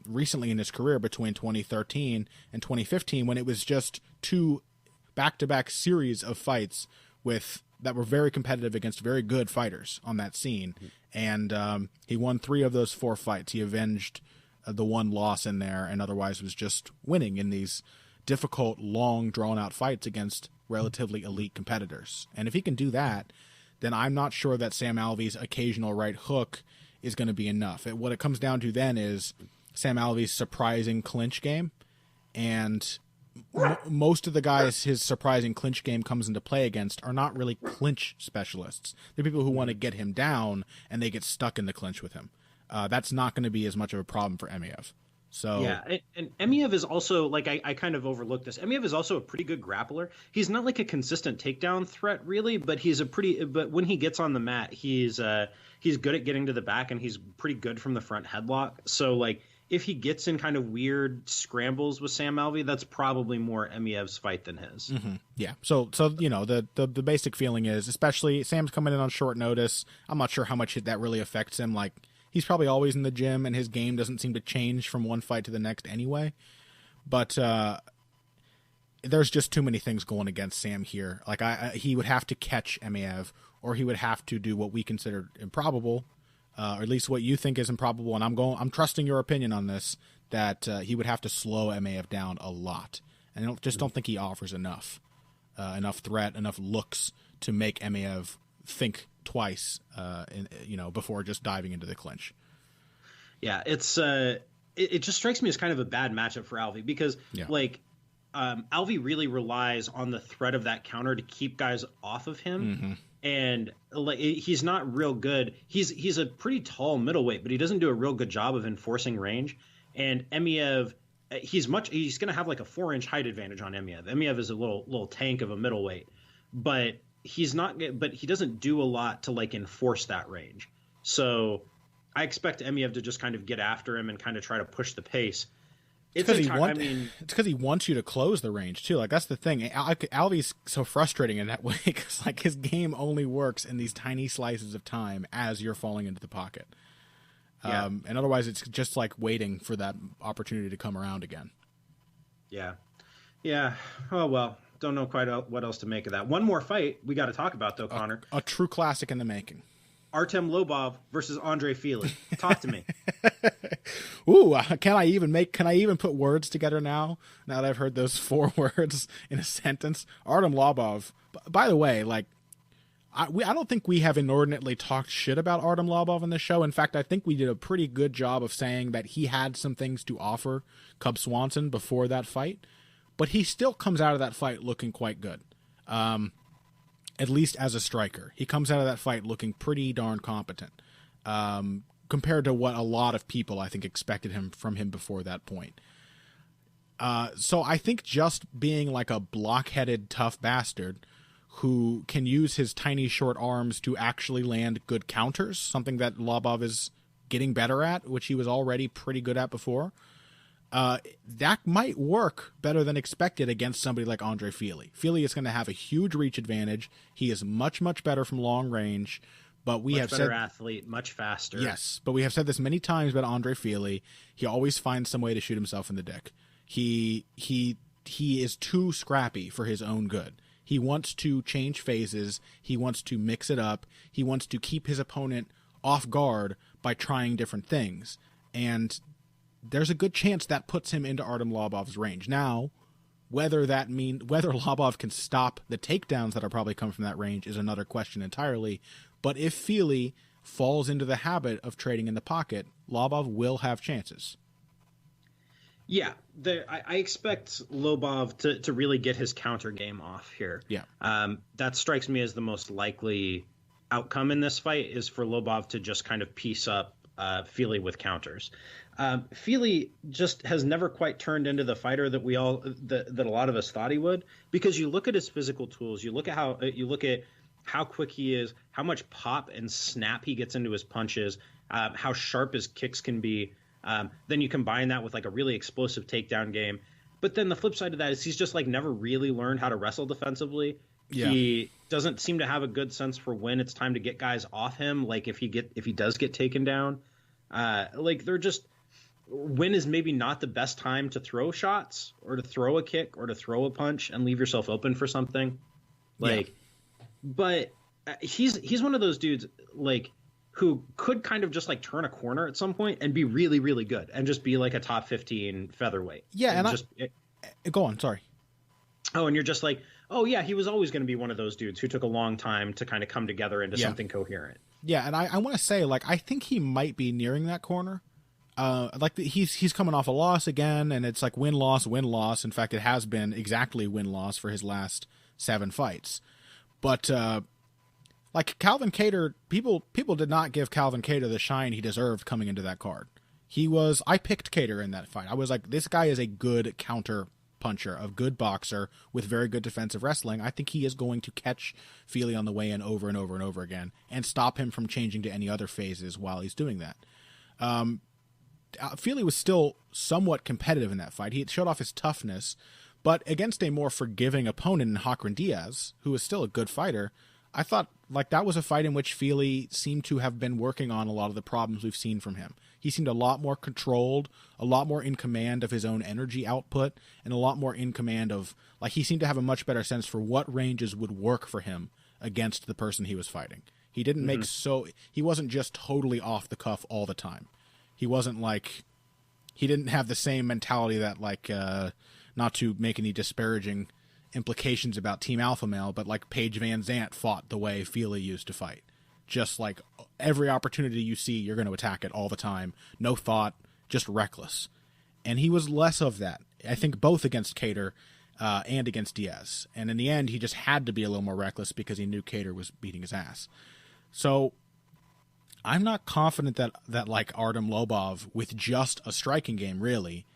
S1: recently in his career between 2013 and 2015 when it was just 2 back-to-back series of fights that were very competitive against very good fighters on that scene. And he won 3 of those 4 fights. He avenged the 1 loss in there, and otherwise was just winning in these difficult, long, drawn-out fights against relatively elite competitors. And if he can do that, then I'm not sure that Sam Alvey's occasional right hook is going to be enough. What it comes down to then is Sam Alvey's surprising clinch game, and most of the guys his surprising clinch game comes into play against are not really clinch specialists. They're people who want to get him down, and they get stuck in the clinch with him. That's not going to be as much of a problem for Emeev. So
S2: yeah, and Emiev is also like I kind of overlooked this. Emiev is also a pretty good grappler. He's not like a consistent takedown threat really, but but when he gets on the mat, he's good at getting to the back and he's pretty good from the front headlock. So like if he gets in kind of weird scrambles with Sam Alvey, that's probably more Emiev's fight than his.
S1: Yeah. So you know, the basic feeling is, especially Sam's coming in on short notice. I'm not sure how much that really affects him. Like, he's probably always in the gym, and his game doesn't seem to change from one fight to the next anyway. But there's just too many things going against Sam here. Like, he would have to catch Emiev, or he would have to do what we consider improbable, or at least what you think is improbable. And I'm trusting your opinion on this, that he would have to slow Emiev down a lot. And I don't think he offers enough threat, enough looks to make Emiev think twice, before just diving into the clinch.
S2: Yeah, it just strikes me as kind of a bad matchup for Alvey because Alvey really relies on the threat of that counter to keep guys off of him, and like he's not real good. He's a pretty tall middleweight, but he doesn't do a real good job of enforcing range. And Emiev, he's going to have like a 4-inch height advantage on Emiev. Emiev is a little tank of a middleweight, but he doesn't do a lot to like enforce that range. So I expect Emiev to just kind of get after him and kind of try to push the pace.
S1: It's because he wants you to close the range too. Like, that's the thing. Alvey's so frustrating in that way because like his game only works in these tiny slices of time as you're falling into the pocket.
S2: Yeah.
S1: And otherwise it's just like waiting for that opportunity to come around again.
S2: Yeah. Oh, well, don't know quite what else to make of that. One more fight we got to talk about though, Connor.
S1: A true classic in the making.
S2: Artem Lobov versus Andre Fili. Talk to me.
S1: Ooh, can I even put words together now that I've heard those 4 words in a sentence? Artem Lobov. By the way, like, I don't think we have inordinately talked shit about Artem Lobov in the show. In fact, I think we did a pretty good job of saying that he had some things to offer Cub Swanson before that fight, but he still comes out of that fight looking quite good. At least as a striker. He comes out of that fight looking pretty darn competent, compared to what a lot of people, I think, expected from him before that point. So I think just being like a block-headed tough bastard who can use his tiny short arms to actually land good counters, something that Lobov is getting better at, which he was already pretty good at before, that might work better than expected against somebody like Andre Fili. Fili is going to have a huge reach advantage. He is much, much better from long range, but much better
S2: athlete, much faster.
S1: Yes, but we have said this many times about Andre Fili. He always finds some way to shoot himself in the dick. He is too scrappy for his own good. He wants to change phases. He wants to mix it up. He wants to keep his opponent off guard by trying different things. And there's a good chance that puts him into Artem Lobov's range. Now, whether Lobov can stop the takedowns that are probably coming from that range is another question entirely. But if Fili falls into the habit of trading in the pocket, Lobov will have chances.
S2: Yeah, I expect Lobov to really get his counter game off here.
S1: Yeah.
S2: That strikes me as the most likely outcome in this fight, is for Lobov to just kind of piece up Fili with counters. Fili just has never quite turned into the fighter that that a lot of us thought he would, because you look at his physical tools, you look at how quick he is, how much pop and snap he gets into his punches, how sharp his kicks can be. Then you combine that with like a really explosive takedown game. But then the flip side of that is he's just like never really learned how to wrestle defensively. Yeah. He doesn't seem to have a good sense for when it's time to get guys off him. Like if he does get taken down, when is maybe not the best time to throw shots or to throw a kick or to throw a punch and leave yourself open for something. But he's one of those dudes like who could kind of just like turn a corner at some point and be really, really good and just be like a top 15 featherweight.
S1: Yeah. Go on. Sorry.
S2: Oh, and you're just like, oh yeah, he was always going to be one of those dudes who took a long time to kind of come together into something coherent. Yeah.
S1: And I want to say, like, I think he might be nearing that corner. He's coming off a loss again, and it's like win-loss. In fact, it has been exactly win-loss for his last 7 fights. But like Calvin Kattar, people did not give Calvin Kattar the shine he deserved coming into that card. I picked Cater in that fight. I was like, this guy is a good counter puncher, a good boxer with very good defensive wrestling. I think he is going to catch Fili on the way in over and over and over again and stop him from changing to any other phases while he's doing that. Fili was still somewhat competitive in that fight. He showed off his toughness, but against a more forgiving opponent in Hakran Diaz, who is still a good fighter, I thought like that was a fight in which Fili seemed to have been working on a lot of the problems we've seen from him. He seemed a lot more controlled, a lot more in command of his own energy output, and a lot more in command of, like, he seemed to have a much better sense for what ranges would work for him against the person he was fighting. He didn't he wasn't just totally off the cuff all the time. He wasn't like, he didn't have the same mentality that, like, not to make any disparaging implications about Team Alpha Male, but like Paige Van Zant fought the way Fili used to fight. Just like every opportunity you see, you're going to attack it all the time. No thought, just reckless. And he was less of that, I think, both against Cater and against Diaz. And in the end, he just had to be a little more reckless because he knew Cater was beating his ass. So I'm not confident that like Artem Lobov, with just a striking game, really,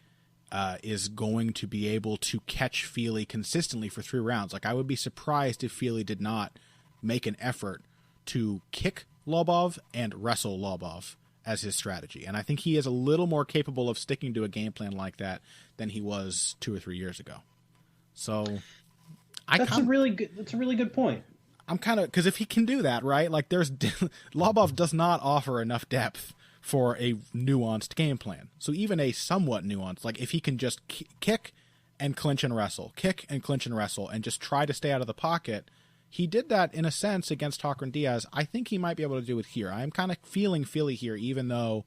S1: is going to be able to catch Fili consistently for 3 rounds. Like, I would be surprised if Fili did not make an effort to kick Lobov and wrestle Lobov as his strategy. And I think he is a little more capable of sticking to a game plan like that than he was 2 or 3 years ago. So
S2: that's a really good point.
S1: I'm kind of, because if he can do that, right? Like, Lobov does not offer enough depth for a nuanced game plan. So even a somewhat nuanced, like if he can just kick and clinch and wrestle, and just try to stay out of the pocket, he did that in a sense against Hakran Diaz. I think he might be able to do it here. I'm kind of feeling Fili here, even though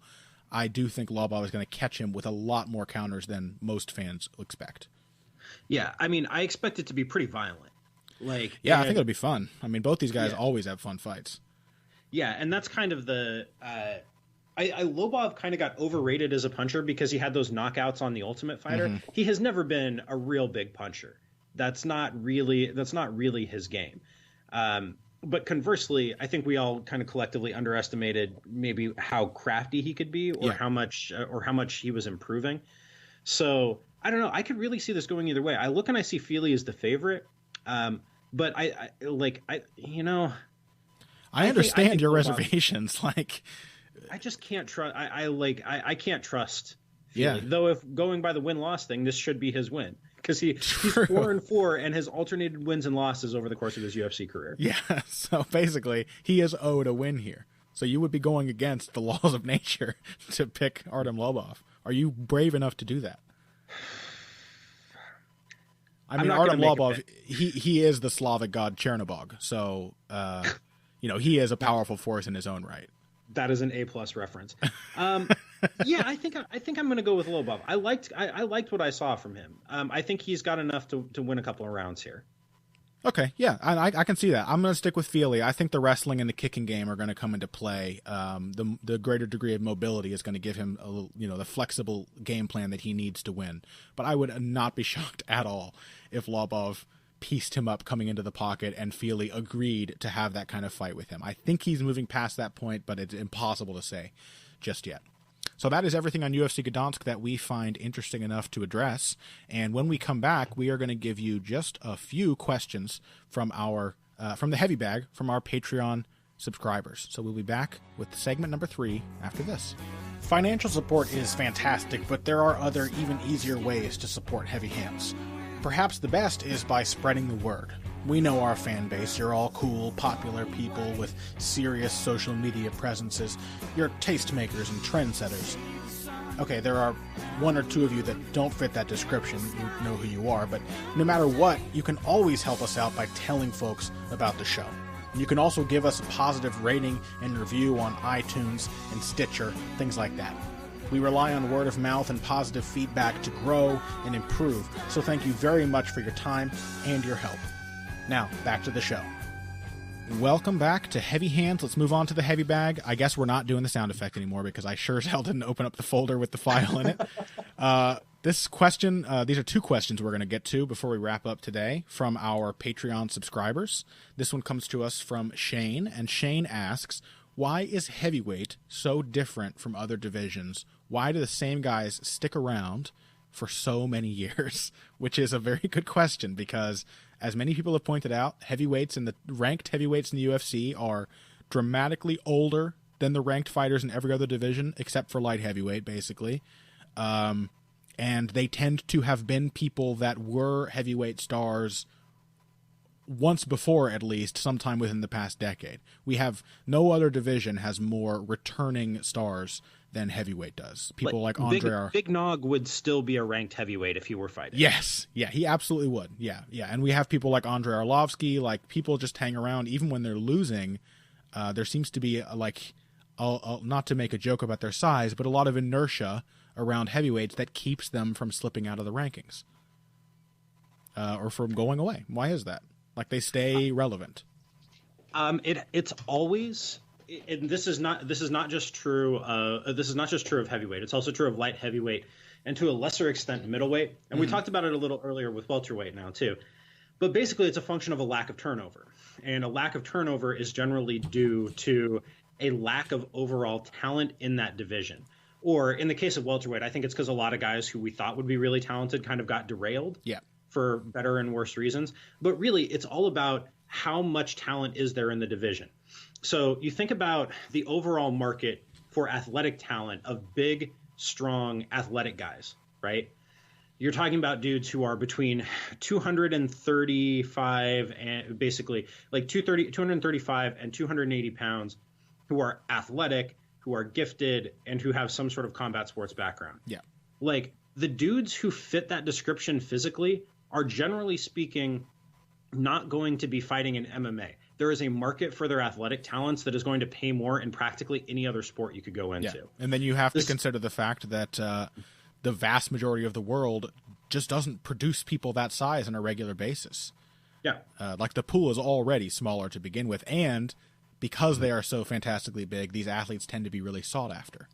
S1: I do think Lobov is going to catch him with a lot more counters than most fans expect.
S2: Yeah, I mean, I expect it to be pretty violent. Like,
S1: yeah, I think it'll be fun. I mean, both these guys always have fun fights.
S2: Yeah, and that's kind of the Lobov kind of got overrated as a puncher because he had those knockouts on the Ultimate Fighter. Mm-hmm. He has never been a real big puncher. That's not really his game. But conversely, I think we all kind of collectively underestimated maybe how crafty he could be, or how much he was improving. So I don't know. I could really see this going either way. I look and I see Fili as the favorite, but I
S1: understand your reservations. Like,
S2: I just can't trust. I can't trust Fili. Though if going by the win-loss thing, this should be his win because he's 4-4 and has alternated wins and losses over the course of his UFC career.
S1: Yeah. So basically, he is owed a win here. So you would be going against the laws of nature to pick Artem Lobov. Are you brave enough to do that? I mean, Artem Lobov, he is the Slavic god Chernobog. So, he is a powerful force in his own right.
S2: That is an A+ reference. Yeah, I think I'm going to go with Lobov. I liked what I saw from him. I think he's got enough to win a couple of rounds here. Okay,
S1: yeah, I can see that. I'm going to stick with Fili. I think the wrestling and the kicking game are going to come into play. The greater degree of mobility is going to give him a little, the flexible game plan that he needs to win. But I would not be shocked at all if Lobov pieced him up coming into the pocket and Fili agreed to have that kind of fight with him. I think he's moving past that point, but it's impossible to say just yet. So that is everything on UFC Gdansk that we find interesting enough to address. And when we come back, we are going to give you just a few questions from the heavy bag from our Patreon subscribers. So we'll be back with segment number 3 after this. Financial support is fantastic, but there are other, even easier ways to support Heavy Hands. Perhaps the best is by spreading the word. We know our fan base. You're all cool, popular people with serious social media presences. You're tastemakers and trendsetters. Okay, there are 1 or 2 of you that don't fit that description. You know who you are, but no matter what, you can always help us out by telling folks about the show. You can also give us a positive rating and review on iTunes and Stitcher, things like that. We rely on word of mouth and positive feedback to grow and improve, so thank you very much for your time and your help. Now, back to the show. Welcome back to Heavy Hands. Let's move on to the heavy bag. I guess we're not doing the sound effect anymore because I sure as hell didn't open up the folder with the file in it. This question, these are 2 questions we're going to get to before we wrap up today from our Patreon subscribers. This one comes to us from Shane, and Shane asks, why is heavyweight so different from other divisions? why do the same guys stick around for so many years? Which is a very good question, because as many people have pointed out, heavyweights and the ranked heavyweights in the UFC are dramatically older than the ranked fighters in every other division, except for light heavyweight, basically. And they tend to have been people that were heavyweight stars once before, at least, sometime within the past decade. We have no other division has more returning stars than heavyweight does. People like Andre
S2: Big Nog would still be a ranked heavyweight if he were fighting.
S1: Yes. Yeah, he absolutely would. Yeah. And we have people like Andre Arlovsky, like people just hang around even when they're losing. There seems to be not to make a joke about their size, but a lot of inertia around heavyweights that keeps them from slipping out of the rankings. Or from going away. Why is that? Like, they stay relevant.
S2: It's always, and this is not just true. This is not just true of heavyweight. It's also true of light heavyweight, and to a lesser extent middleweight. And we talked about it a little earlier with welterweight now too. But basically, it's a function of a lack of turnover, and a lack of turnover is generally due to a lack of overall talent in that division. Or in the case of welterweight, I think it's because a lot of guys who we thought would be really talented kind of got derailed.
S1: Yeah.
S2: For better and worse reasons. But really, it's all about how much talent is there in the division. So you think about the overall market for athletic talent of big, strong, athletic guys, right? You're talking about dudes who are between 235 and basically like 235 and 280 pounds, who are athletic, who are gifted, and who have some sort of combat sports background.
S1: Yeah.
S2: Like, the dudes who fit that description physically are, generally speaking, not going to be fighting in MMA. There is a market for their athletic talents that is going to pay more in practically any other sport you could go into.
S1: Yeah. And then you have to consider the fact that the vast majority of the world just doesn't produce people that size on a regular basis.
S2: Yeah.
S1: Like, the pool is already smaller to begin with, and because they are so fantastically big, these athletes tend to be really sought after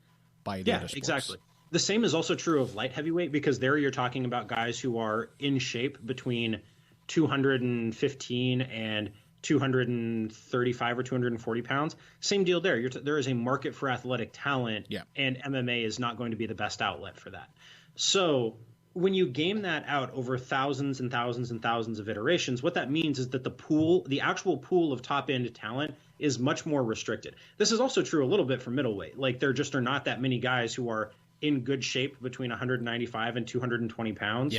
S1: by the other sports.
S2: Exactly. The same is also true of light heavyweight, because there you're talking about guys who are in shape between 215 and 235 or 240 pounds. Same deal there. There is a market for athletic talent, and MMA is not going to be the best outlet for that. So when you game that out over thousands and thousands and thousands of iterations, what that means is that the actual pool of top-end talent is much more restricted. This is also true a little bit for middleweight. Like, there just are not that many guys who are in good shape between 195 and 220 pounds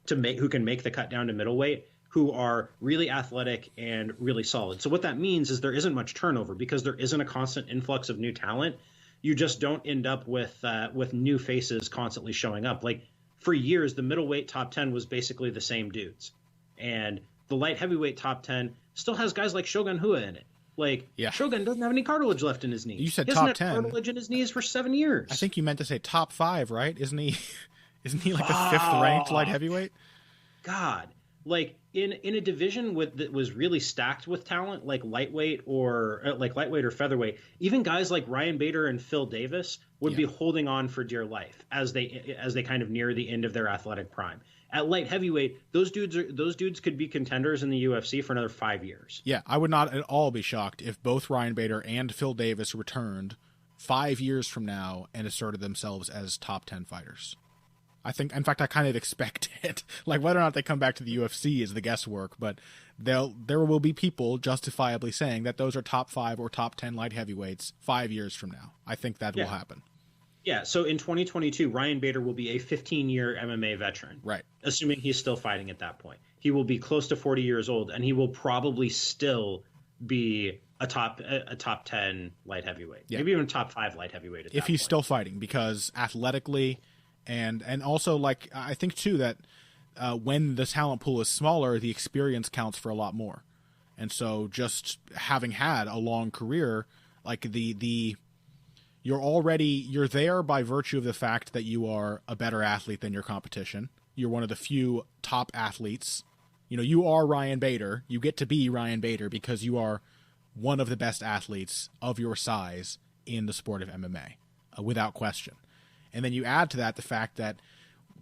S2: who can make the cut down to middleweight, who are really athletic and really solid. So what that means is there isn't much turnover, because there isn't a constant influx of new talent. You just don't end up with new faces constantly showing up. Like, for years, the middleweight top 10 was basically the same dudes, and the light heavyweight top 10 still has guys like Shogun Rua in it. Like, Shogun doesn't have any cartilage left in his knees.
S1: You said
S2: he
S1: top
S2: hasn't
S1: 10.
S2: had cartilage in his knees for 7 years.
S1: I think you meant to say top 5, right? Isn't he like the 5th ranked light heavyweight?
S2: God, like in a division that was really stacked with talent, like lightweight or featherweight, even guys like Ryan Bader and Phil Davis would be holding on for dear life as they kind of near the end of their athletic prime. At light heavyweight, those dudes could be contenders in the UFC for another 5 years.
S1: Yeah, I would not at all be shocked if both Ryan Bader and Phil Davis returned 5 years from now and asserted themselves as top 10 fighters. I think, in fact, I kind of expect it. Like, whether or not they come back to the UFC is the guesswork, but there will be people justifiably saying that those are top 5 or top 10 light heavyweights 5 years from now. I think that will happen.
S2: Yeah, so in 2022, Ryan Bader will be a 15-year MMA veteran.
S1: Right.
S2: Assuming he's still fighting at that point. He will be close to 40 years old, and he will probably still be a top 10 light heavyweight. Maybe even top 5 light heavyweight
S1: if he's still fighting, because athletically and also, like, I think too that when the talent pool is smaller, the experience counts for a lot more. And so just having had a long career, like you're there by virtue of the fact that you are a better athlete than your competition. You're one of the few top athletes. You know, you are Ryan Bader. You get to be Ryan Bader because you are one of the best athletes of your size in the sport of MMA, without question. And then you add to that the fact that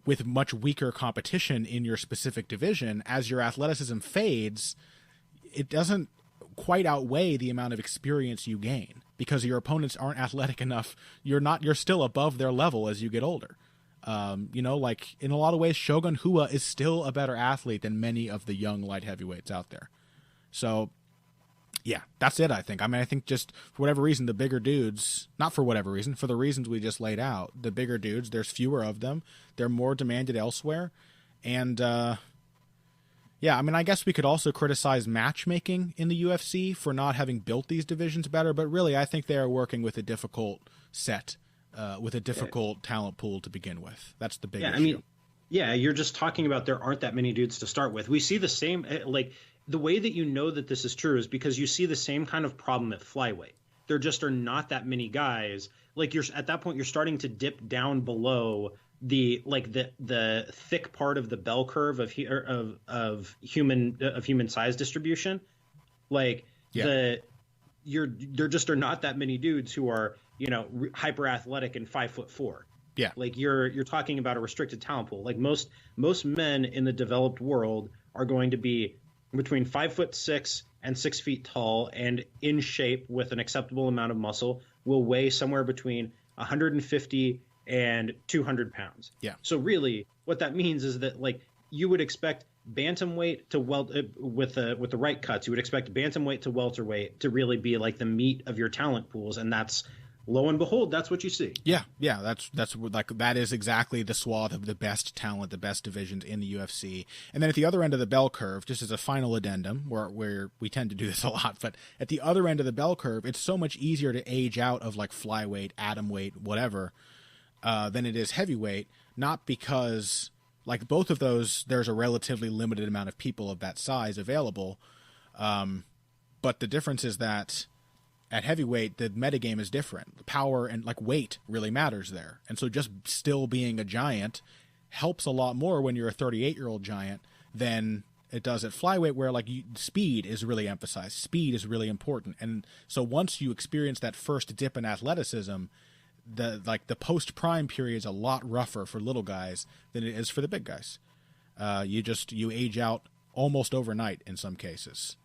S1: with much weaker competition in your specific division, as your athleticism fades, it doesn't quite outweigh the amount of experience you gain, because your opponents aren't athletic enough. You're still above their level as you get older. Like in a lot of ways, Shogun Rua is still a better athlete than many of the young light heavyweights out there. So, yeah, that's it, I think. I mean, I think just for whatever reason, the bigger dudes, not for whatever reason, for the reasons we just laid out, the bigger dudes, there's fewer of them. They're more demanded elsewhere. And, yeah, I mean, I guess we could also criticize matchmaking in the UFC for not having built these divisions better, but really I think they are working with a difficult set. With a difficult talent pool to begin with. That's the big issue.
S2: I mean, you're just talking about there aren't that many dudes to start with. We see the same, like, the way that you know that this is true is because you see the same kind of problem at flyweight. There just are not that many guys. Like, you're at that point, you're starting to dip down below the thick part of the bell curve of human size distribution. Like, there just are not that many dudes who are, hyper athletic and 5'4".
S1: Yeah.
S2: Like you're talking about a restricted talent pool. Like most men in the developed world are going to be between 5'6" and 6 feet tall and in shape with an acceptable amount of muscle, will weigh somewhere between 150 and 200 pounds.
S1: Yeah.
S2: So really what that means is that, like, you would expect bantamweight to with the right cuts, you would expect bantamweight to welterweight to really be like the meat of your talent pools. And that's, lo and behold, that's what you see.
S1: Yeah, that's like that is exactly the swath of the best talent, the best divisions in the UFC. And then at the other end of the bell curve, just as a final addendum, where we tend to do this a lot, but at the other end of the bell curve, it's so much easier to age out of like flyweight, atomweight, whatever, than it is heavyweight. Not because, like, both of those, there's a relatively limited amount of people of that size available, but the difference is that at heavyweight, the metagame is different. The power and like weight really matters there. And so just still being a giant helps a lot more when you're a 38-year-old giant than it does at flyweight, where like speed is really emphasized. Speed is really important. And so once you experience that first dip in athleticism, the post-prime period is a lot rougher for little guys than it is for the big guys. You age out almost overnight in some cases.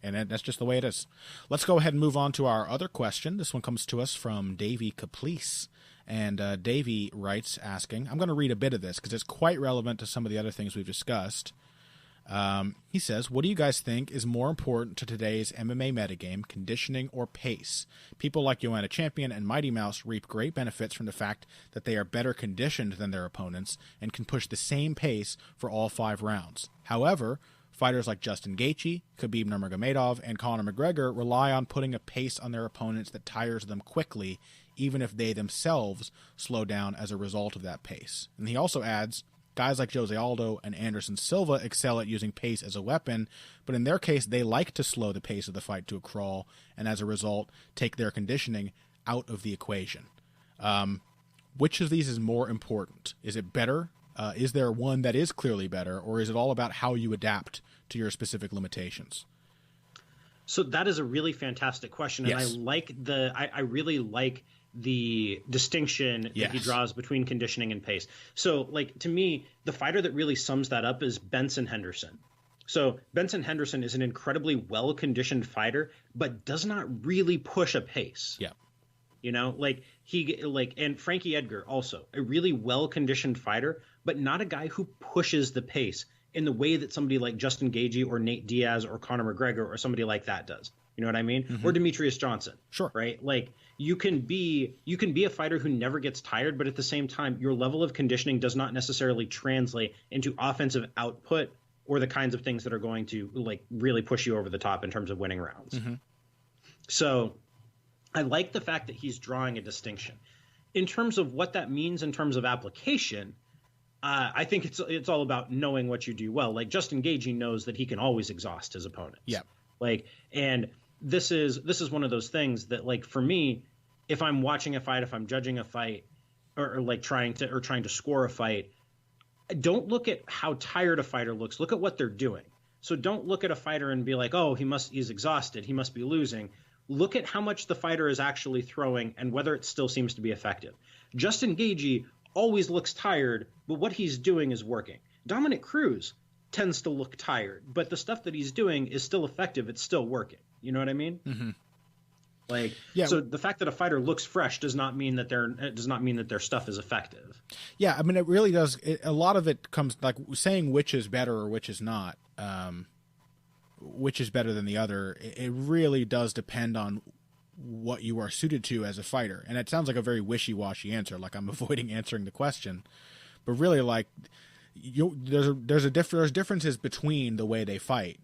S1: And that's just the way it is. Let's go ahead and move on to our other question. This one comes to us from Davey Caplice. And Davey writes, asking, I'm going to read a bit of this because it's quite relevant to some of the other things we've discussed. He says, what do you guys think is more important to today's MMA metagame, conditioning or pace? People like Joanna Champion and Mighty Mouse reap great benefits from the fact that they are better conditioned than their opponents and can push the same pace for all 5 rounds. However, fighters like Justin Gaethje, Khabib Nurmagomedov, and Conor McGregor rely on putting a pace on their opponents that tires them quickly, even if they themselves slow down as a result of that pace. And he also adds, guys like Jose Aldo and Anderson Silva excel at using pace as a weapon, but in their case, they like to slow the pace of the fight to a crawl, and as a result, take their conditioning out of the equation. Which of these is more important? Is it better? Is there one that is clearly better, or is it all about how you adapt to your specific limitations?
S2: So that is a really fantastic question, and
S1: yes.
S2: I really like the distinction that
S1: yes.
S2: he draws between conditioning and pace. So, like, to me, the fighter that really sums that up is Benson Henderson. So Benson Henderson is an incredibly well-conditioned fighter, but does not really push a pace.
S1: Yeah.
S2: And Frankie Edgar also a really well-conditioned fighter, but not a guy who pushes the pace in the way that somebody like Justin Gaethje or Nate Diaz or Conor McGregor or somebody like that does. You know what I mean? Mm-hmm. Or Demetrius Johnson.
S1: Sure.
S2: Right? Like, you can be a fighter who never gets tired, but at the same time, your level of conditioning does not necessarily translate into offensive output or the kinds of things that are going to, like, really push you over the top in terms of winning rounds. Mm-hmm. So I like the fact that he's drawing a distinction. In terms of what that means in terms of application, I think it's all about knowing what you do well. Like, Justin Gaethje knows that he can always exhaust his opponents.
S1: Yeah.
S2: Like, and this is one of those things that, like, for me, if I'm watching a fight, if I'm judging a fight, or trying to score a fight, don't look at how tired a fighter looks. Look at what they're doing. So don't look at a fighter and be like, oh, he's exhausted, he must be losing. Look at how much the fighter is actually throwing and whether it still seems to be effective. Justin Gaethje always looks tired, but what he's doing is working. Dominic Cruz tends to look tired, but the stuff that he's doing is still effective. It's still working. You know what I mean?
S1: Mm-hmm.
S2: Like,
S1: yeah.
S2: So the fact that a fighter looks fresh does not mean that their stuff is effective.
S1: Yeah, I mean, it really does. A lot of it comes like saying which is better or which is not, which is better than the other. It really does depend on what you are suited to as a fighter. And it sounds like a very wishy-washy answer, like I'm avoiding answering the question. But really, like, there's differences between the way they fight,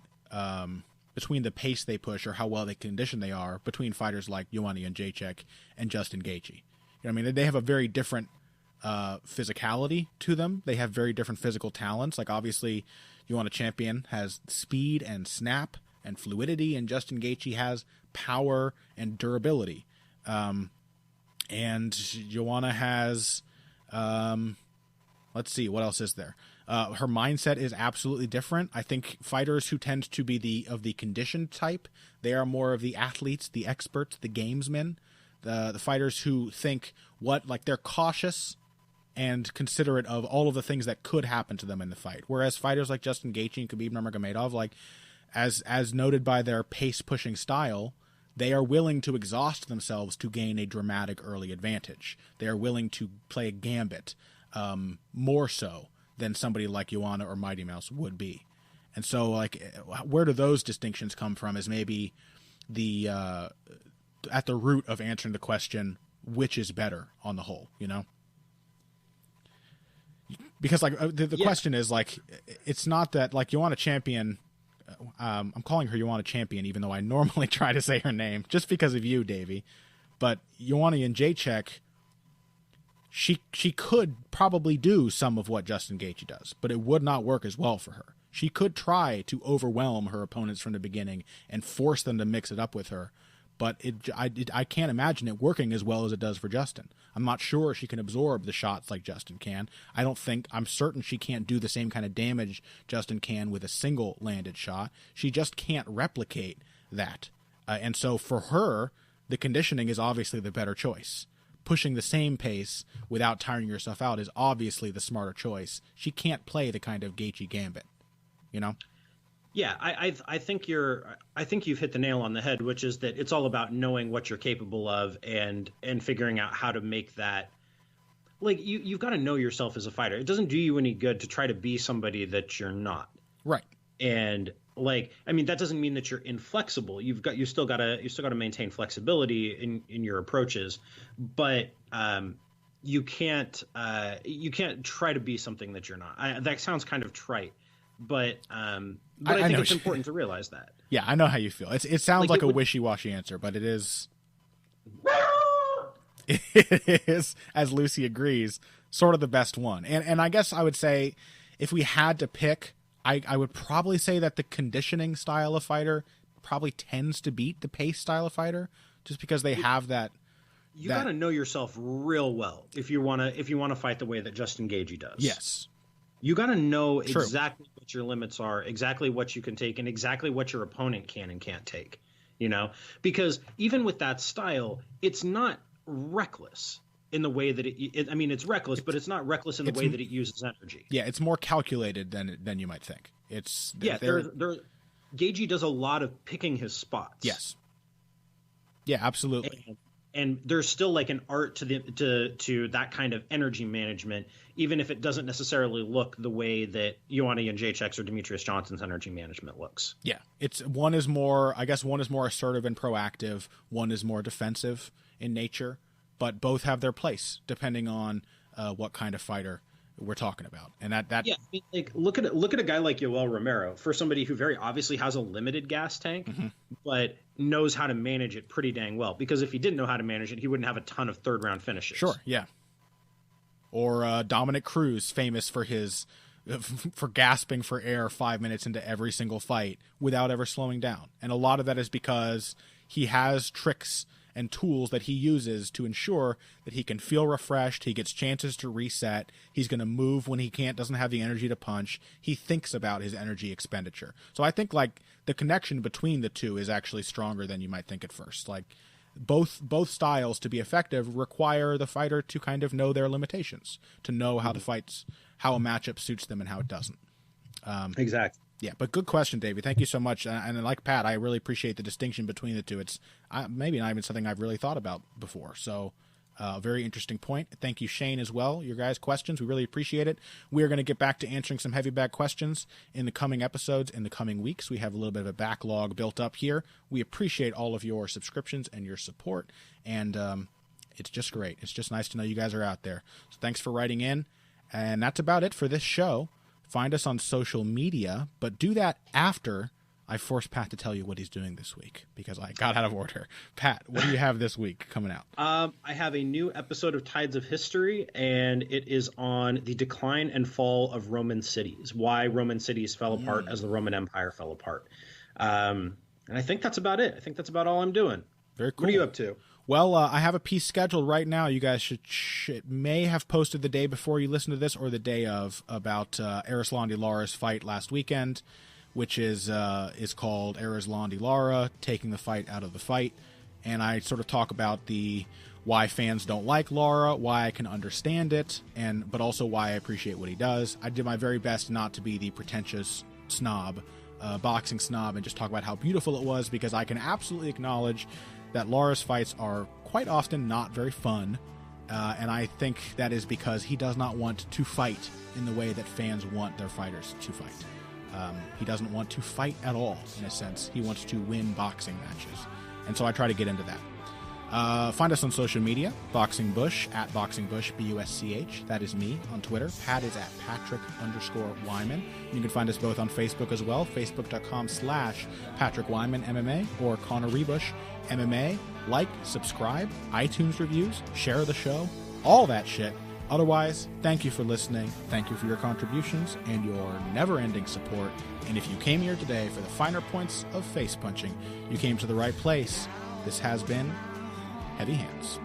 S1: between the pace they push or how well they condition they are, between fighters like Ioana Jędrzejczyk and Justin Gaethje. You know what I mean? They have a very different physicality to them. They have very different physical talents. Like, obviously, Ioana Champion has speed and snap and fluidity, and Justin Gaethje has power and durability. And Ioana has, let's see, what else is there? Her mindset is absolutely different. I think fighters who tend to be of the conditioned type, they are more of the athletes, the experts, the gamesmen, the fighters who think they're cautious and considerate of all of the things that could happen to them in the fight. Whereas fighters like Justin Gaethje and Khabib Nurmagomedov, like as noted by their pace pushing style, they are willing to exhaust themselves to gain a dramatic early advantage. They are willing to play a gambit, more so than somebody like Ioana or Mighty Mouse would be. And so, like, where do those distinctions come from is maybe the at the root of answering the question, which is better on the whole, you know? Because, like, the question is, like, it's not that, like, Ioana Champion, I'm calling her Ioana Champion, even though I normally try to say her name, just because of you, Davey. But Ioana Jędrzejczyk, she could probably do some of what Justin Gaethje does, but it would not work as well for her. She could try to overwhelm her opponents from the beginning and force them to mix it up with her, but I can't imagine it working as well as it does for Justin. I'm not sure she can absorb the shots like Justin can. I'm certain she can't do the same kind of damage Justin can with a single landed shot. She just can't replicate that. And so for her, the conditioning is obviously the better choice. Pushing the same pace without tiring yourself out is obviously the smarter choice. She can't play the kind of Gaethje gambit, you know?
S2: Yeah, I think you've hit the nail on the head, which is that it's all about knowing what you're capable of and figuring out how to make that. Like, you've got to know yourself as a fighter. It doesn't do you any good to try to be somebody that you're not.
S1: Right.
S2: And, like, I mean, that doesn't mean that you're inflexible. You still got to maintain flexibility in your approaches, but you can't try to be something that you're not. That sounds kind of trite, but I think it's important to realize that.
S1: Yeah, I know how you feel. It sounds like a wishy-washy answer, but it is. It is, as Lucy agrees, sort of the best one. And I guess I would say, if we had to pick, I would probably say that the conditioning style of fighter probably tends to beat the pace style of fighter, just because they have that.
S2: You got to know yourself real well if you want to fight the way that Justin Gaethje does.
S1: Yes.
S2: You got to know
S1: True.
S2: exactly what your limits are, exactly what you can take, and exactly what your opponent can and can't take. You know, because even with that style, it's not reckless in the way that it's reckless, but it's not reckless in the way that it uses energy.
S1: Yeah, it's more calculated than you might think.
S2: Gaethje does a lot of picking his spots.
S1: Yes. Yeah, absolutely.
S2: And there's still like an art to that kind of energy management, even if it doesn't necessarily look the way that Ioana Jędrzejczyk's or Demetrius Johnson's energy management looks.
S1: Yeah, one is more assertive and proactive. One is more defensive in nature, but both have their place depending on what kind of fighter we're talking about. And that
S2: yeah, I mean, like look at a guy like Yoel Romero, for somebody who very obviously has a limited gas tank,
S1: mm-hmm.
S2: but knows how to manage it pretty dang well. Because if he didn't know how to manage it, he wouldn't have a ton of third round finishes.
S1: Sure, yeah. Or Dominic Cruz, famous for for gasping for air 5 minutes into every single fight without ever slowing down. And a lot of that is because he has tricks and tools that he uses to ensure that he can feel refreshed, he gets chances to reset, he's going to move when he doesn't have the energy to punch. He thinks about his energy expenditure. So I think like the connection between the two is actually stronger than you might think at first. Like both styles, to be effective, require the fighter to kind of know their limitations, to know how how a matchup suits them and how it doesn't.
S2: Exactly.
S1: Yeah, but good question, David. Thank you so much. And like Pat, I really appreciate the distinction between the two. It's maybe not even something I've really thought about before. So very interesting point. Thank you, Shane, as well. Your guys' questions, we really appreciate it. We are going to get back to answering some heavy bag questions in the coming episodes, in the coming weeks. We have a little bit of a backlog built up here. We appreciate all of your subscriptions and your support. And it's just great. It's just nice to know you guys are out there. So thanks for writing in. And that's about it for this show. Find us on social media, but do that after I force Pat to tell you what he's doing this week, because I got out of order. Pat, what do you have this week coming out?
S2: I have a new episode of Tides of History, and it is on the decline and fall of Roman cities, why Roman cities fell apart as the Roman Empire fell apart. And I think that's about it. I think that's about all I'm doing.
S1: Very cool.
S2: What are you up to?
S1: Well, I have a piece scheduled right now. You guys may have posted the day before you listen to this or the day of, about Arislandi Lara's fight last weekend, which is called Arislandi Lara taking the fight out of the fight. And I sort of talk about why fans don't like Lara, why I can understand it, but also why I appreciate what he does. I did my very best not to be the pretentious snob, boxing snob, and just talk about how beautiful it was, because I can absolutely acknowledge that Lara's fights are quite often not very fun, and I think that is because he does not want to fight in the way that fans want their fighters to fight. He doesn't want to fight at all, in a sense. He wants to win boxing matches, and so I try to get into that. Find us on social media, Boxing Bush, at Boxing Bush, B-U-S-C-H. That is me on Twitter. Pat is at Patrick_Wyman. You can find us both on Facebook as well, Facebook.com/Patrick Wyman MMA or Connor Ruebusch MMA. Like, subscribe, iTunes reviews, share the show, all that shit. Otherwise, thank you for listening. Thank you for your contributions and your never-ending support. And if you came here today for the finer points of face punching, you came to the right place. This has been Heavy Hands.